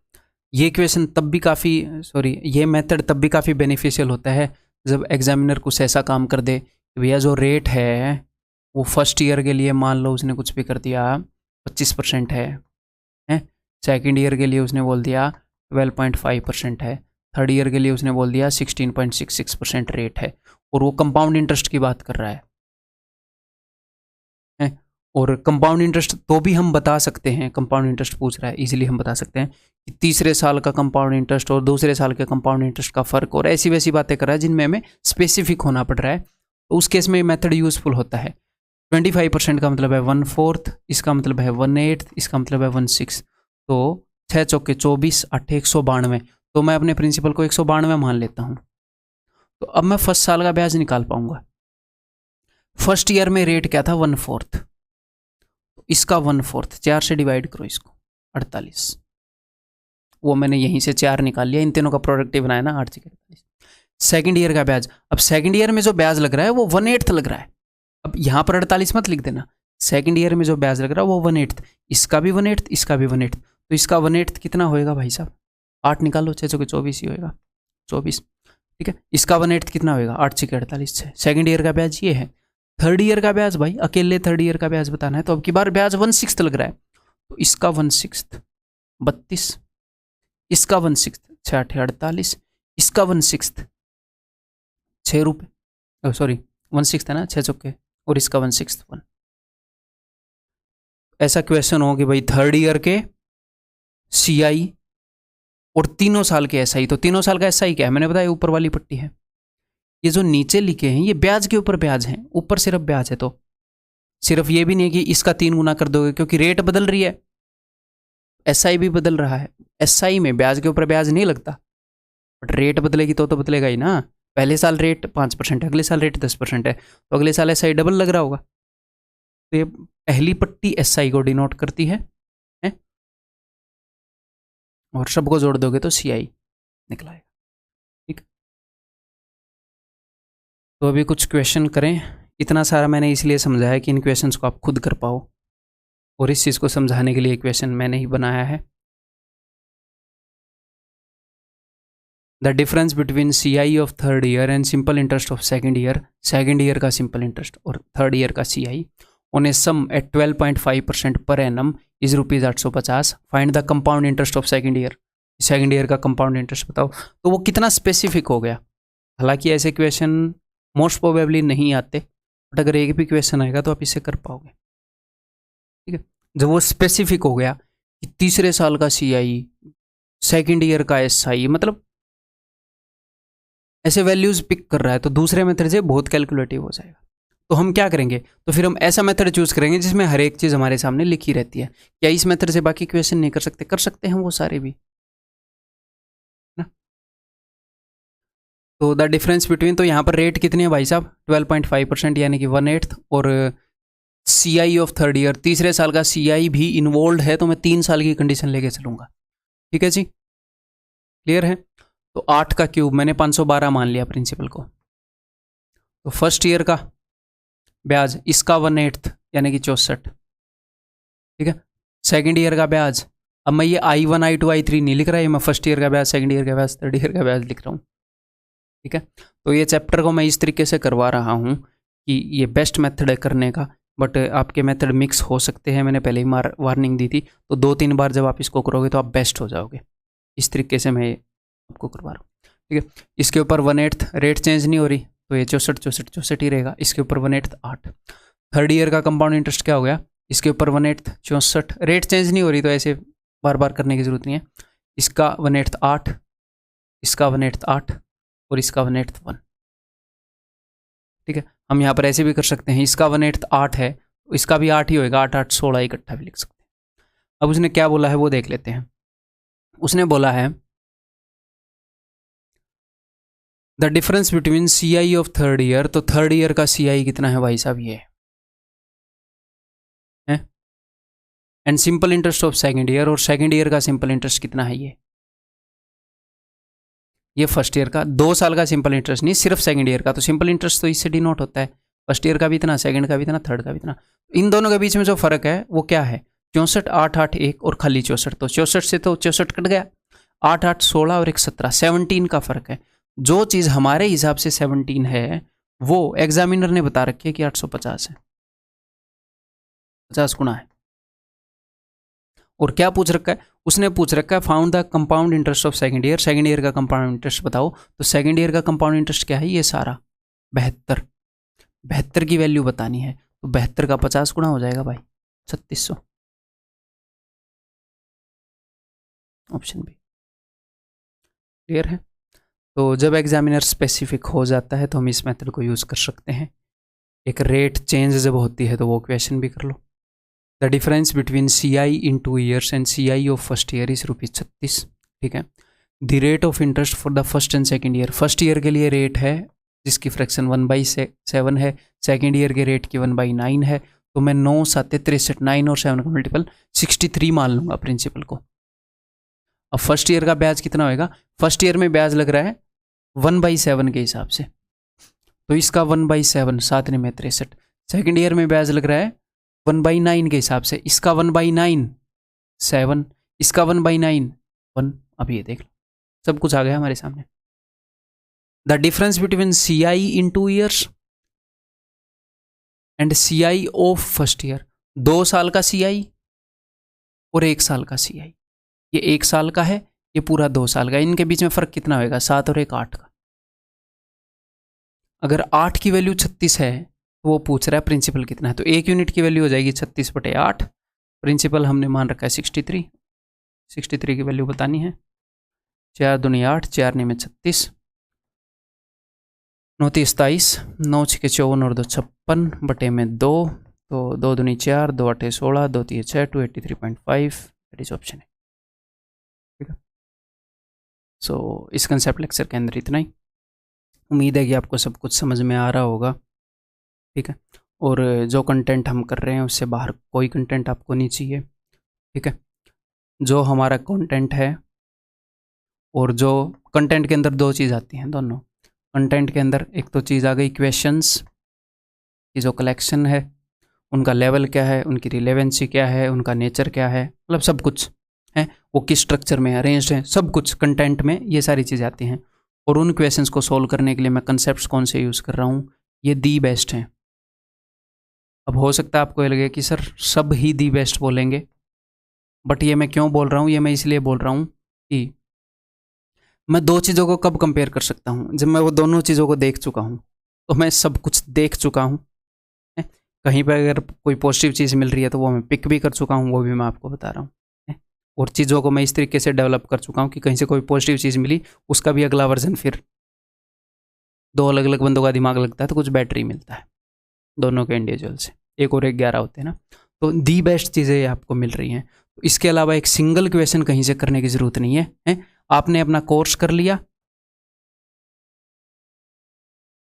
ये क्वेश्चन तब भी काफ़ी, सॉरी, ये मेथड तब भी काफ़ी बेनिफिशियल होता है जब एग्जामिनर कुछ ऐसा काम कर दे कि भैया जो रेट है वो फर्स्ट ईयर के लिए मान लो उसने कुछ भी कर दिया 25% है, सेकेंड ईयर के लिए उसने बोल दिया 12.5% है, थर्ड ईयर के लिए उसने बोल दिया 16.66% रेट है, और वो कंपाउंड इंटरेस्ट की बात कर रहा है। और कंपाउंड इंटरेस्ट तो भी हम बता सकते हैं, कंपाउंड इंटरेस्ट पूछ रहा है, इजीली हम बता सकते हैं कि तीसरे साल का कंपाउंड इंटरेस्ट और दूसरे साल के कंपाउंड इंटरेस्ट का फ़र्क, और ऐसी वैसी बातें कर रहा है जिनमें हमें स्पेसिफिक होना पड़ रहा है। तो उस केस में मेथड यूजफुल होता है। 25% का मतलब है 1/4, इसका मतलब है 1/8, इसका मतलब है 1/6। तो 6 चौके 24, 8 192, तो मैं अपने प्रिंसिपल को 192 मान लेता हूँ। तो अब मैं फर्स्ट साल का ब्याज निकाल पाऊंगा। फर्स्ट ईयर में रेट क्या था 1/4, इसका 1/4 4 से डिवाइड करो इसको, 48। वो मैंने यहीं से 4 निकाल लिया, इन तीनों का प्रोडक्ट बनाया ना, 8 से 48। सेकेंड ईयर का ब्याज, अब सेकेंड ईयर में जो ब्याज लग रहा है वो 1/8 लग रहा है। अब यहाँ पर 48 मत लिख देना, सेकेंड ईयर में जो ब्याज लग रहा है वो 1/8, इसका भी 1/8, इसका भी 1/8, तो इसका 1/8 कितना होएगा भाई साहब, 8 निकालो, 6 चौके 24 ही होएगा, 24। ठीक है, इसका 1/8 कितना होएगा, 8 से 48 से। सेकेंड ईयर का ब्याज ये है। थर्ड ईयर का ब्याज भाई, अकेले थर्ड ईयर का ब्याज बताना है, तो अब की बार ब्याज 1/6 लग रहा है, तो इसका 1/6 32, इसका 1/6 6 8 48, इसका 1/6 6 रुपये, सॉरी 1/6 है ना, 6 चौके, और इसका 1/6 1। ऐसा क्वेश्चन हो कि भाई थर्ड ईयर के CI और तीनों साल के SI, तो तीनों साल का SI क्या है मैंने बताया, ऊपर वाली पट्टी है। ये जो नीचे लिखे हैं ये ब्याज के ऊपर ब्याज हैं, ऊपर सिर्फ ब्याज है, तो सिर्फ ये भी नहीं है कि इसका 3 गुना कर दोगे, क्योंकि रेट बदल रही है, SI भी बदल रहा है। SI में ब्याज के ऊपर ब्याज नहीं लगता, बट रेट बदलेगी तो बदलेगा ही ना। पहले साल रेट 5% है, अगले साल रेट 10% है, तो अगले साल SI डबल लग रहा होगा। तो ये पहली पट्टी SI को डिनोट करती है, और सबको जोड़ दोगे तो CI निकला है। ठीक, तो अभी कुछ क्वेश्चन करें। इतना सारा मैंने इसलिए समझाया कि इन क्वेश्चंस को आप खुद कर पाओ, और इस चीज़ को समझाने के लिए क्वेश्चन मैंने ही बनाया है। The difference between CI of third year and simple interest of second year का सिंपल इंटरेस्ट और थर्ड ईयर का CI on a sum at 12.5% per annum is ₹850। Find the compound interest of second year का compound interest बताओ। तो वो कितना specific हो गया। हालांकि ऐसे क्वेश्चन मोस्ट प्रोबेबली नहीं आते, बट अगर एक भी क्वेश्चन आएगा तो आप इसे कर पाओगे। ठीक है, जब वो स्पेसिफिक हो गया कि तीसरे साल का CI, सेकेंड ईयर का SI, मतलब ऐसे वैल्यूज पिक कर रहा है, तो दूसरे मेथड से बहुत कैलकुलेटिव हो जाएगा। तो हम क्या करेंगे, तो फिर हम ऐसा मेथड चूज करेंगे जिसमें हर एक चीज़ हमारे सामने लिखी रहती है। क्या इस मेथड से बाकी क्वेश्चन नहीं कर सकते? कर सकते हैं वो सारे भी ना। तो द डिफरेंस बिटवीन, तो यहाँ पर रेट कितनी है भाई साहब, 12.5% यानी कि 1/8, और CI ऑफ थर्ड ईयर, तीसरे साल का CI भी इन्वॉल्व है, तो मैं 3 साल की कंडीशन लेके चलूंगा। ठीक है जी, क्लियर है। तो 8 का क्यूब मैंने 512 मान लिया प्रिंसिपल को। तो फर्स्ट ईयर का ब्याज, इसका 1/8 यानी कि 64। ठीक है, सेकेंड ईयर का ब्याज, अब मैं ये I1 I2 I3 नहीं लिख रहा है, मैं फर्स्ट ईयर का ब्याज, सेकेंड ईयर का ब्याज, थर्ड ईयर का ब्याज लिख रहा हूँ। ठीक है, तो ये चैप्टर को मैं इस तरीके से करवा रहा हूँ कि ये बेस्ट मेथड है करने का, बट आपके मेथड मिक्स हो सकते हैं, मैंने पहले ही वार्निंग दी थी। तो 2-3 बार जब आप इसको करोगे तो आप बेस्ट हो जाओगे। इस तरीके से मैं आपको करवा रहा हूँ। ठीक है, इसके ऊपर 1/8, रेट चेंज नहीं हो रही, तो ये 64 ही रहेगा। इसके ऊपर 1/8 8। थर्ड ईयर का कंपाउंड इंटरेस्ट क्या हो गया, इसके ऊपर 1/8 64, रेट चेंज नहीं हो रही, तो ऐसे बार बार करने की जरूरत नहीं है। इसका 1/8 8, इसका 1/8 8, और इसका 1/8 1। ठीक है, हम यहाँ पर ऐसे भी कर सकते हैं, इसका 1/8 8 है, इसका भी 8 ही होएगा, 8 8 16 इकट्ठा भी लिख सकते हैं। अब उसने क्या बोला है वो देख लेते हैं। उसने बोला है the difference between CI of third year, तो थर्ड ईयर का CI कितना है भाई साहब, ये है, and simple interest of second year, और सेकेंड ईयर का सिंपल इंटरेस्ट कितना है, ये फर्स्ट ईयर का 2 साल का सिंपल इंटरेस्ट नहीं, सिर्फ सेकंड ईयर का। तो सिंपल इंटरेस्ट तो इससे डिनोट होता है, फर्स्ट ईयर का भी इतना, सेकंड का भी इतना, थर्ड का भी इतना। इन दोनों के बीच में जो फर्क है वो क्या है, 64, 8, 8, 1 और खाली 64। तो 64 से तो 64 कट गया, 8, 8, 16 और 1, 17, 17 का फर्क है। जो चीज़ हमारे हिसाब से 17 है वो एग्जामिनर ने बता रखी है कि 850 है, 50 गुना है। और क्या पूछ रखा है, उसने पूछ रखा है found the compound interest of second year, second year का कंपाउंड इंटरेस्ट बताओ। तो सेकंड ईयर का कंपाउंड इंटरेस्ट क्या है, ये सारा 72, 72 की वैल्यू बतानी है। तो 72 का 50 गुना हो जाएगा भाई, 3600, ऑप्शन बी। क्लियर है। तो जब एग्जामिनर स्पेसिफिक हो जाता है तो हम इस मेथड को यूज़ कर सकते हैं। एक रेट चेंज जब होती है तो वो क्वेश्चन भी कर लो। The difference between CI in 2 years and CI of first year is ₹36, ठीक है। The rate of interest for the first and second year, first year के लिए रेट है जिसकी फ्रैक्शन 1/7 है, सेकेंड ईयर के रेट की 1/9 है। तो मैं 9, 7, 63, 9 और 7 का मल्टीपल 63 मान लूंगा प्रिंसिपल को। अब फर्स्ट ईयर का ब्याज कितना होएगा, फर्स्ट ईयर में ब्याज लग रहा है 1/7 के हिसाब से, तो इसका 1/7, 7 में 63। सेकेंड ईयर में ब्याज लग रहा है 1/9 के हिसाब से, इसका 1/9 7, इसका 1/9 1। अब ये देख लो, सब कुछ आ गया हमारे सामने। The difference between CI in 2 years and CI of first year, 2 साल का CI और 1 साल का CI। ये 1 साल का है, ये पूरा 2 साल का, इनके बीच में फर्क कितना होगा, 7 और 1, 8 का। अगर 8 की वैल्यू 36 है तो वो पूछ रहा है प्रिंसिपल कितना है, तो 1 यूनिट की वैल्यू हो जाएगी 36/8, प्रिंसिपल हमने मान रखा है 63, 63 की वैल्यू बतानी है। 4 दूनी 8, 4 में 36, 9 27, 9 6 54 और 2 56/2, तो 2 दूनी 4, 2 8 16, 2 3 6, 283.5, दैट इज ऑप्शन है। ठीक है। सो इस कंसेप्ट लेक्चर के अंदर इतना ही। उम्मीद है कि आपको सब कुछ समझ में आ रहा होगा, ठीक है। और जो कंटेंट हम कर रहे हैं उससे बाहर कोई कंटेंट आपको नहीं चाहिए, ठीक है। जो हमारा कंटेंट है, और जो कंटेंट के अंदर 2 चीज़ आती हैं, दोनों कंटेंट के अंदर एक तो चीज़ आ गई क्वेश्चंस की जो कलेक्शन है, उनका लेवल क्या है, उनकी रिलेवेंसी क्या है, उनका नेचर क्या है, मतलब सब कुछ है, वो किस स्ट्रक्चर में अरेंज्ड है, सब कुछ कंटेंट में ये सारी चीज़ें आती हैं। और उन क्वेश्चंस को सोल्व करने के लिए मैं कंसेप्ट्स कौन से यूज़ कर रहा हूँ, ये दी बेस्ट हैं। अब हो सकता है आपको ये लगे कि सर सब ही दी बेस्ट बोलेंगे, बट ये मैं क्यों बोल रहा हूँ, ये मैं इसलिए बोल रहा हूँ कि मैं 2 चीज़ों को कब कंपेयर कर सकता हूँ, जब मैं वो दोनों चीज़ों को देख चुका हूँ। तो मैं सब कुछ देख चुका हूँ, कहीं पर अगर कोई पॉजिटिव चीज़ मिल रही है तो वो मैं पिक भी कर चुका हूँ, वो भी मैं आपको बता रहा हूँ। और चीज़ों को मैं इस तरीके से डेवलप कर चुका हूँ कि कहीं से कोई पॉजिटिव चीज़ मिली, उसका भी अगला वर्जन फिर 2 अलग अलग बंदों का दिमाग लगता है तो कुछ बैटरी मिलता है दोनों के इंडिविजुअल से, 1 और 1 11 होते हैं ना। तो दी बेस्ट चीज़ें आपको मिल रही हैं। तो इसके अलावा एक सिंगल क्वेश्चन कहीं से करने की ज़रूरत नहीं है। आपने अपना कोर्स कर लिया,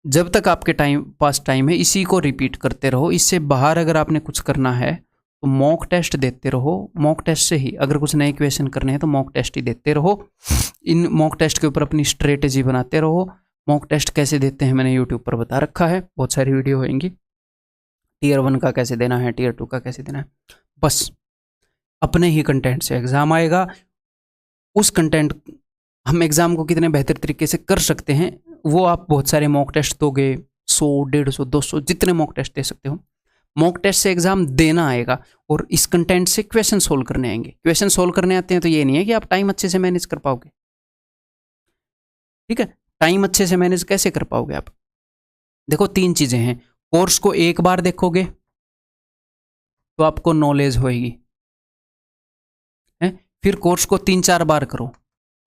जब तक आपके पास टाइम है इसी को रिपीट करते रहो। इससे बाहर अगर आपने कुछ करना है तो मॉक टेस्ट देते रहो, मॉक टेस्ट से ही अगर कुछ नए क्वेश्चन करने हैं तो मॉक टेस्ट ही देते रहो। इन मॉक टेस्ट के ऊपर अपनी स्ट्रेटेजी बनाते रहो। मॉक टेस्ट कैसे देते हैं मैंने यूट्यूब पर बता रखा है, बहुत सारी वीडियो होंगी। Tier 1 का कैसे देना है, Tier 2 का कैसे देना है, बस अपने ही कंटेंट से एग्ज़ाम आएगा। उस कंटेंट हम एग्ज़ाम को कितने बेहतर तरीके से कर सकते हैं वो आप बहुत सारे मॉक टेस्ट दोगे, 100, 150, 200 जितने मॉक टेस्ट दे सकते हो। मॉक टेस्ट से एग्ज़ाम देना आएगा और इस कंटेंट से क्वेश्चन सोल्व करने आएंगे। क्वेश्चन सोल्व करने आते हैं तो ये नहीं है कि आप टाइम अच्छे से मैनेज कर पाओगे, ठीक है। टाइम अच्छे से मैनेज कैसे कर पाओगे आप, देखो 3 चीज़ें हैं। कोर्स को एक बार देखोगे तो आपको नॉलेज होएगी, फिर कोर्स को 3-4 बार करो।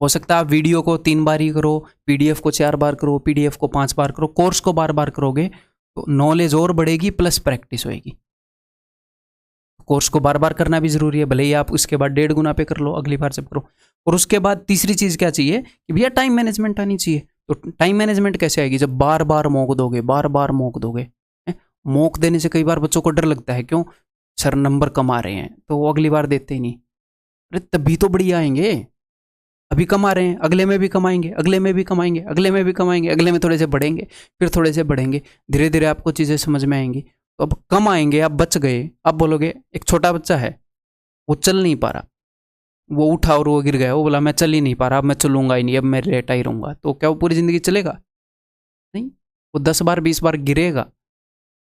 हो सकता है आप वीडियो को 3 बार ही करो, पीडीएफ को 4 बार करो, पीडीएफ को 5 बार करो। कोर्स को बार बार करोगे तो नॉलेज और बढ़ेगी प्लस प्रैक्टिस होएगी। कोर्स को बार बार करना भी ज़रूरी है, भले ही आप उसके बाद 1.5 गुना पे कर लो, अगली बार जब करो। और उसके बाद तीसरी चीज़ क्या चाहिए कि भैया टाइम मैनेजमेंट आनी चाहिए। तो टाइम मैनेजमेंट कैसे आएगी? जब बार बार मॉक दोगे, बार बार मॉक दोगे। मॉक देने से कई बार बच्चों को डर लगता है, क्यों? सर नंबर कम आ रहे हैं, तो वो अगली बार देते ही नहीं। अरे तभी तो बढ़िया आएंगे। अभी कमा रहे हैं, अगले में भी कमाएंगे, अगले में भी कमाएंगे, अगले में भी कमाएंगे, अगले में थोड़े से बढ़ेंगे, फिर थोड़े से बढ़ेंगे, धीरे धीरे आपको चीज़ें समझ में आएंगी। तो अब कम आएंगे, आप बच गए। अब बोलोगे एक छोटा बच्चा है, वो चल नहीं पा रहा, वो उठा और वो गिर गया, वो बोला मैं चल ही नहीं पा रहा, अब मैं चलूंगा ही नहीं, अब मैं लेटा ही रहूंगा। तो क्या वो पूरी ज़िंदगी चलेगा? नहीं, वो 10 बार 20 बार गिरेगा,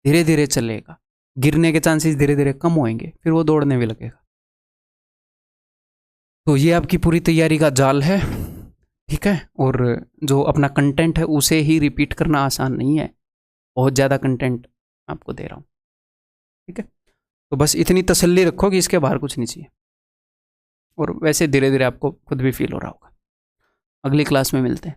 धीरे धीरे चलेगा, गिरने के चांसेस धीरे धीरे कम होंगे, फिर वो दौड़ने भी लगेगा। तो ये आपकी पूरी तैयारी का जाल है, ठीक है। और जो अपना कंटेंट है उसे ही रिपीट करना आसान नहीं है, बहुत ज़्यादा कंटेंट आपको दे रहा हूँ, ठीक है। तो बस इतनी तसल्ली रखो कि इसके बाहर कुछ नहीं चाहिए, और वैसे धीरे धीरे आपको खुद भी फील हो रहा होगा। अगली क्लास में मिलते हैं।